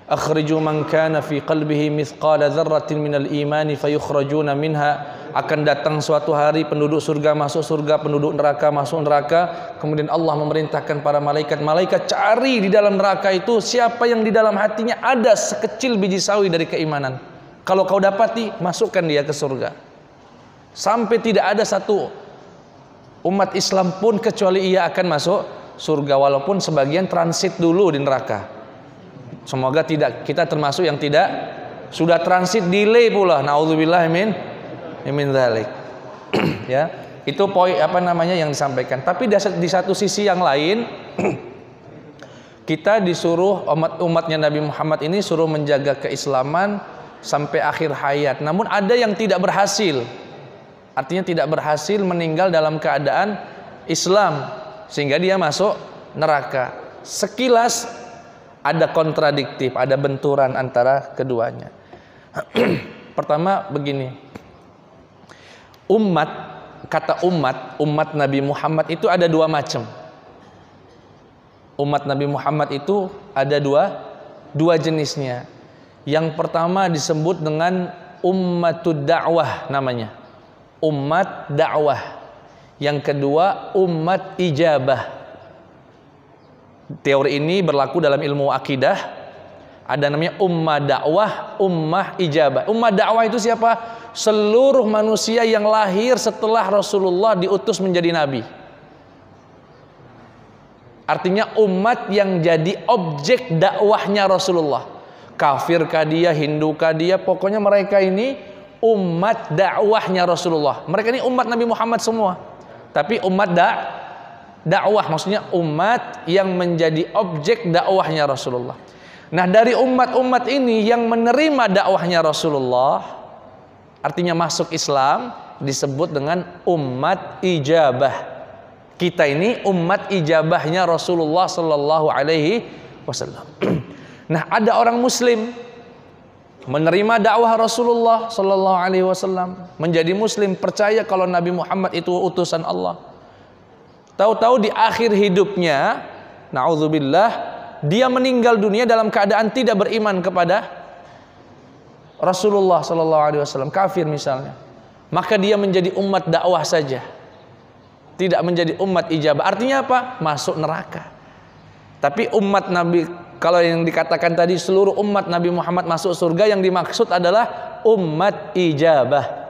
akhriju man kana fi qalbihi mithqala dzarratin minal imani fayukhrajuna minha. Akan datang suatu hari penduduk surga masuk surga, penduduk neraka masuk neraka. Kemudian Allah memerintahkan para malaikat, cari di dalam neraka itu siapa yang di dalam hatinya ada sekecil biji sawi dari keimanan. Kalau kau dapati, masukkan dia ke surga. Sampai tidak ada satu umat Islam pun kecuali ia akan masuk surga, walaupun sebagian transit dulu di neraka. Semoga tidak, kita termasuk yang tidak sudah transit, delay pula. Nauzubillah min dzalik. Ya, itu poin yang disampaikan. Tapi di satu sisi yang lain kita disuruh umatnya Nabi Muhammad ini suruh menjaga keislaman sampai akhir hayat. Namun ada yang tidak berhasil. Artinya tidak berhasil meninggal dalam keadaan Islam sehingga dia masuk neraka. Sekilas ada kontradiktif, ada benturan antara keduanya. Pertama begini. Umat Nabi Muhammad itu ada dua macam. Umat Nabi Muhammad itu ada dua jenisnya. Yang pertama disebut dengan ummatud da'wah namanya. Umat dakwah. Yang kedua umat ijabah. Teori ini berlaku dalam ilmu akidah. Ada namanya ummah dakwah, ummah ijabah. Ummah dakwah itu siapa? Seluruh manusia yang lahir setelah Rasulullah diutus menjadi nabi. Artinya umat yang jadi objek dakwahnya Rasulullah. Kafirkah dia, Hindukah dia, pokoknya mereka ini umat dakwahnya Rasulullah. Mereka ini umat Nabi Muhammad semua. Tapi umat dakwah maksudnya umat yang menjadi objek dakwahnya Rasulullah. Nah, dari umat-umat ini yang menerima dakwahnya Rasulullah, artinya masuk Islam, disebut dengan umat ijabah. Kita ini umat ijabahnya Rasulullah sallallahu alaihi wasallam. Nah, ada orang muslim menerima dakwah Rasulullah sallallahu alaihi wasallam, menjadi muslim, percaya kalau Nabi Muhammad itu utusan Allah. Tahu-tahu di akhir hidupnya, naudzubillah, dia meninggal dunia dalam keadaan tidak beriman kepada Rasulullah sallallahu alaihi wasallam, kafir misalnya. Maka dia menjadi umat dakwah saja, tidak menjadi umat ijabah. Artinya apa? Masuk neraka. Tapi umat Nabi, kalau yang dikatakan tadi seluruh umat Nabi Muhammad masuk surga, yang dimaksud adalah umat ijabah.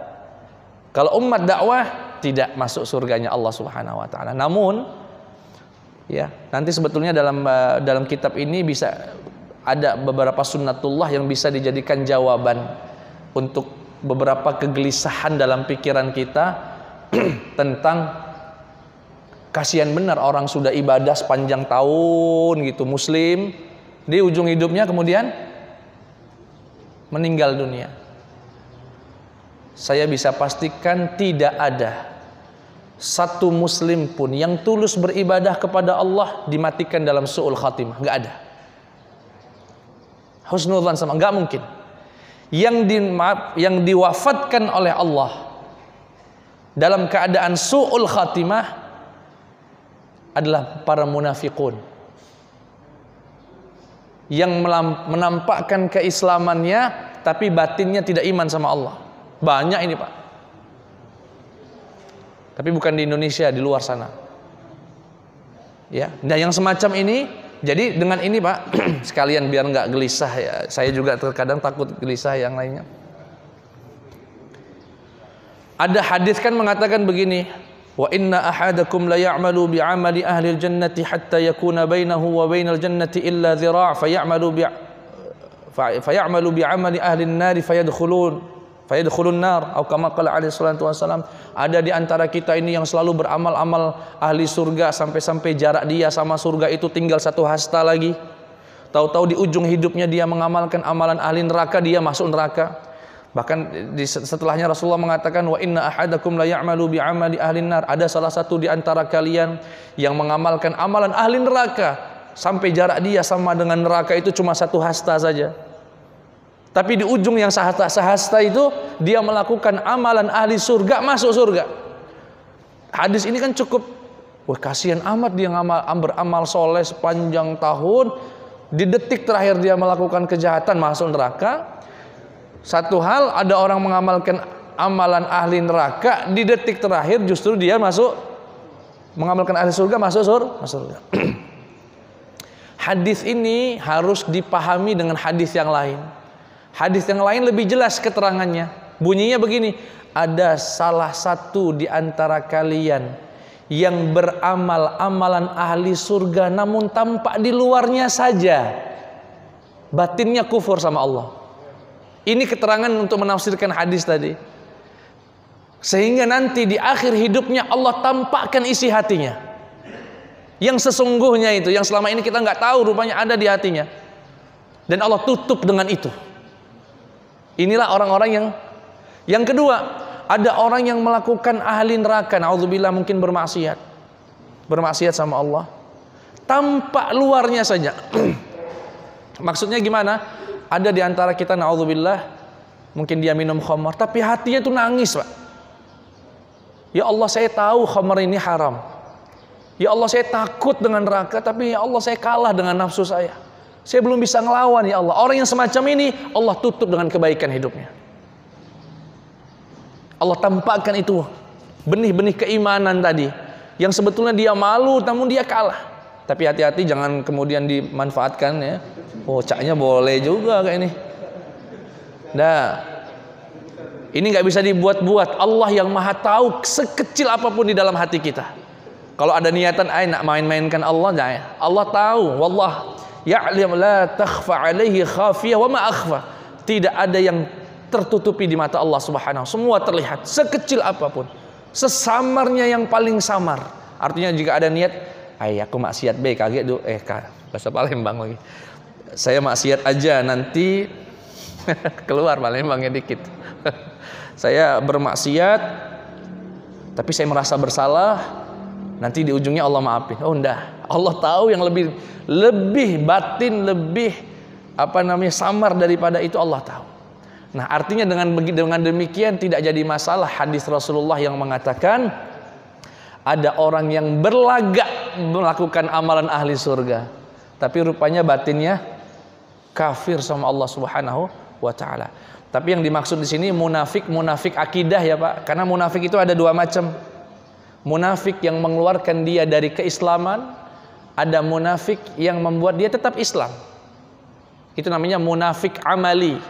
Kalau umat dakwah tidak masuk surganya Allah Subhanahu wa taala. Namun ya, nanti sebetulnya dalam kitab ini bisa ada beberapa sunnatullah yang bisa dijadikan jawaban untuk beberapa kegelisahan dalam pikiran kita tentang kasihan benar orang sudah ibadah sepanjang tahun gitu, muslim, di ujung hidupnya kemudian meninggal dunia. Saya bisa pastikan tidak ada satu muslim pun yang tulus beribadah kepada Allah dimatikan dalam su'ul khatimah, nggak ada. Husnudzan sama, nggak mungkin. Yang diwafatkan oleh Allah dalam keadaan su'ul khatimah adalah para munafiqun yang menampakkan keislamannya tapi batinnya tidak iman sama Allah. Banyak ini Pak. Tapi bukan di Indonesia, di luar sana. Ya, dan yang semacam ini, jadi dengan ini Pak, sekalian biar nggak gelisah ya. Saya juga terkadang takut gelisah yang lainnya. Ada hadis kan mengatakan begini, wa inna ahadakum la ya'malu bi'amali ahli al-jannati hatta yakuna bainahu wa bainal jannati illa dhira' fayamalu bi'amali ahli an-nar fayadkhulun nar atau kama qala alaihi salatu wasalam. Ada di antara kita ini yang selalu beramal-amal ahli surga sampai-sampai jarak dia sama surga itu tinggal satu hasta lagi. Tahu-tahu di ujung hidupnya dia mengamalkan amalan ahli neraka, dia masuk neraka. Bahkan setelahnya Rasulullah mengatakan wa inna ahadakum la ya'malu bi'amali ahli nar. Ada salah satu di antara kalian yang mengamalkan amalan ahli neraka sampai jarak dia sama dengan neraka itu cuma satu hasta saja. Tapi di ujung yang sehasta itu dia melakukan amalan ahli surga, masuk surga. Hadis ini kan cukup, wah kasihan amat dia beramal soleh sepanjang tahun, di detik terakhir dia melakukan kejahatan masuk neraka. Satu hal, ada orang mengamalkan amalan ahli neraka, di detik terakhir justru dia mengamalkan ahli surga, masuk surga. Hadis ini harus dipahami dengan hadis yang lain. Hadis yang lain lebih jelas keterangannya. Bunyinya begini, ada salah satu di antara kalian yang beramal amalan ahli surga namun tampak di luarnya saja, batinnya kufur sama Allah. Ini keterangan untuk menafsirkan hadis tadi. Sehingga nanti di akhir hidupnya Allah tampakkan isi hatinya, yang sesungguhnya itu, yang selama ini kita nggak tahu rupanya ada di hatinya, dan Allah tutup dengan itu. Inilah orang-orang yang kedua, ada orang yang melakukan ahli neraka, naudzubillah, mungkin bermaksiat sama Allah, tampak luarnya saja. Maksudnya gimana? Ada di antara kita, naudzubillah, mungkin dia minum khamar, tapi hatinya itu nangis Pak. Ya Allah, saya tahu khamar ini haram. Ya Allah, saya takut dengan neraka, tapi ya Allah, saya kalah dengan nafsu saya. Saya belum bisa ngelawan ya Allah. Orang yang semacam ini Allah tutup dengan kebaikan hidupnya. Allah tampakkan itu benih-benih keimanan tadi, yang sebetulnya dia malu namun dia kalah. Tapi hati-hati jangan kemudian dimanfaatkan ya. Oh, caknya boleh juga kayak ini. Nah, ini nggak bisa dibuat-buat. Allah yang maha tahu sekecil apapun di dalam hati kita. Kalau ada niatan nak main-mainkan Allah, jangan. Allah tahu. Wallah ya'lam la takhfa alaihi khafiyah wa ma akhfa. Tidak ada yang tertutupi di mata Allah Subhanahu. Semua terlihat sekecil apapun. Sesamarnya yang paling samar. Artinya jika ada niat, aku maksiat kaget tuh bahasa Palembang lagi. Saya maksiat aja nanti keluar Palembangnya dikit. Saya bermaksiat tapi saya merasa bersalah, nanti di ujungnya Allah maafin. Oh enggak. Allah tahu yang lebih batin, lebih samar daripada itu, Allah tahu. Nah, artinya dengan demikian tidak jadi masalah hadis Rasulullah yang mengatakan ada orang yang berlagak melakukan amalan ahli surga, tapi rupanya batinnya kafir sama Allah Subhanahu wa taala. Tapi yang dimaksud di sini munafik akidah ya Pak, karena munafik itu ada dua macam. Munafik yang mengeluarkan dia dari keislaman, ada munafik yang membuat dia tetap Islam. Itu namanya munafik amali.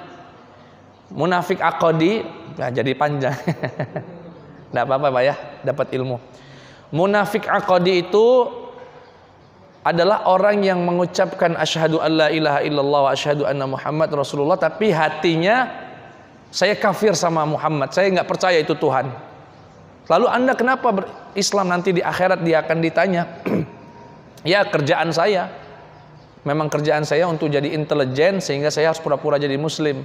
Munafik aqadi, nah jadi panjang. Enggak apa-apa Pak ya, dapat ilmu. Munafik aqadi itu adalah orang yang mengucapkan asyhadu alla ilaha illallah wa asyhadu anna Muhammad Rasulullah, tapi hatinya saya kafir sama Muhammad, saya nggak percaya itu Tuhan. Lalu Anda kenapa berislam? Nanti di akhirat dia akan ditanya. Ya kerjaan saya, memang kerjaan saya untuk jadi intelijen sehingga saya harus pura-pura jadi muslim.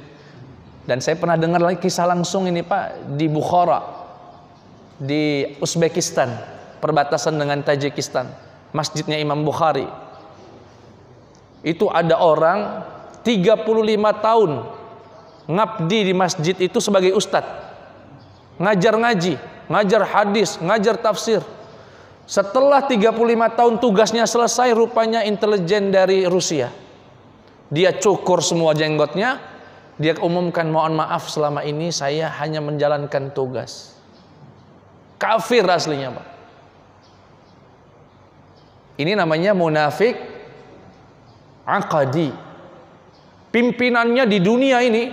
Dan saya pernah dengar lagi kisah langsung ini Pak di Bukhara. di Uzbekistan, perbatasan dengan Tajikistan, masjidnya Imam Bukhari. Itu ada orang 35 tahun ngabdi di masjid itu sebagai ustadz, ngajar ngaji, ngajar hadis, ngajar tafsir. Setelah 35 tahun tugasnya selesai, rupanya intelijen dari Rusia. Dia cukur semua jenggotnya, dia umumkan, mohon maaf selama ini saya hanya menjalankan tugas. Kafir aslinya, Pak. Ini namanya munafik aqadi. Pimpinannya di dunia ini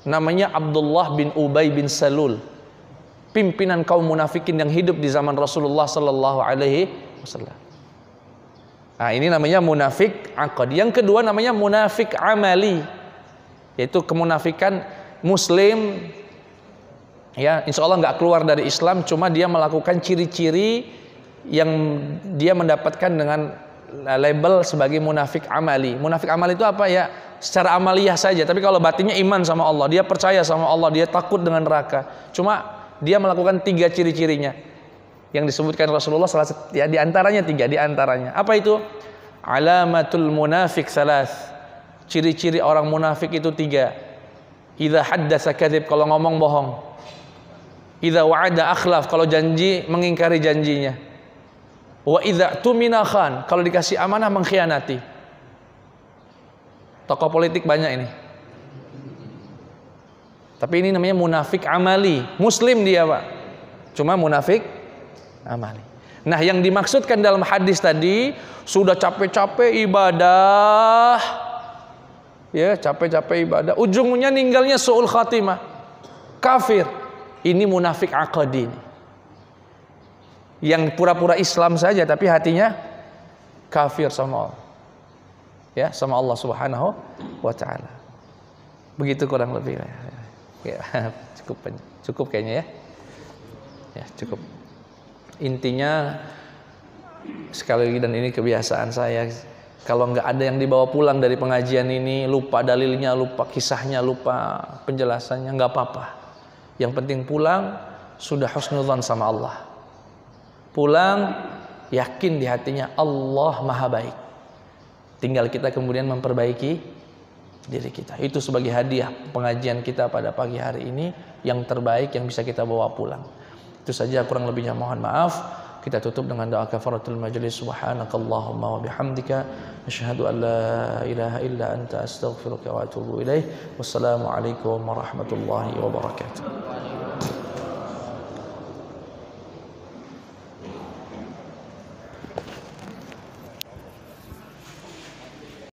namanya Abdullah bin Ubay bin Salul, pimpinan kaum munafikin yang hidup di zaman Rasulullah sallallahu alaihi wasallam. Nah, ini namanya munafik aqadi. Yang kedua namanya munafik amali, yaitu kemunafikan muslim, ya insya Allah nggak keluar dari Islam, cuma dia melakukan ciri-ciri yang dia mendapatkan dengan label sebagai munafik amali. Munafik amali itu apa ya? Secara amaliyah saja, tapi kalau batinnya iman sama Allah, dia percaya sama Allah, dia takut dengan neraka. Cuma dia melakukan 3 ciri-cirinya yang disebutkan Rasulullah, salah satu ya, di antaranya 3, di antaranya. Apa itu? Alamatul munafik salas. Ciri-ciri orang munafik itu 3. Idza haddatsa kadzib, kalau ngomong bohong. Idza wa'ada akhlaf, kalau janji mengingkari janjinya. Wa idza tumina khan, kalau dikasih amanah mengkhianati. Tokoh politik banyak ini. Tapi ini namanya munafik amali. Muslim dia, Pak, cuma munafik amali. Nah, yang dimaksudkan dalam hadis tadi, sudah capek-capek ibadah, ya capek-capek ibadah, ujungnya ninggalnya su'ul khatimah, kafir. Ini munafik aqadi, yang pura-pura Islam saja tapi hatinya kafir sama Allah, ya, sama Allah Subhanahu wa taala. Begitu kurang lebih. Ya, cukup kayaknya ya. Ya, cukup. Intinya sekali lagi, dan ini kebiasaan saya, kalau nggak ada yang dibawa pulang dari pengajian ini, lupa dalilnya, lupa kisahnya, lupa penjelasannya, nggak apa-apa. Yang penting pulang sudah husnudzon sama Allah. Pulang yakin di hatinya Allah Maha Baik. Tinggal kita kemudian memperbaiki diri kita. Itu sebagai hadiah pengajian kita pada pagi hari ini, yang terbaik yang bisa kita bawa pulang. Itu saja, kurang lebihnya mohon maaf. Kita tutup dengan doa kafaratul majlis. Subhanakallahumma wa bihamdika asyhadu an la ilaha illa anta astaghfiruka wa atubu ilaih. Wassalamualaikum warahmatullahi wabarakatuh.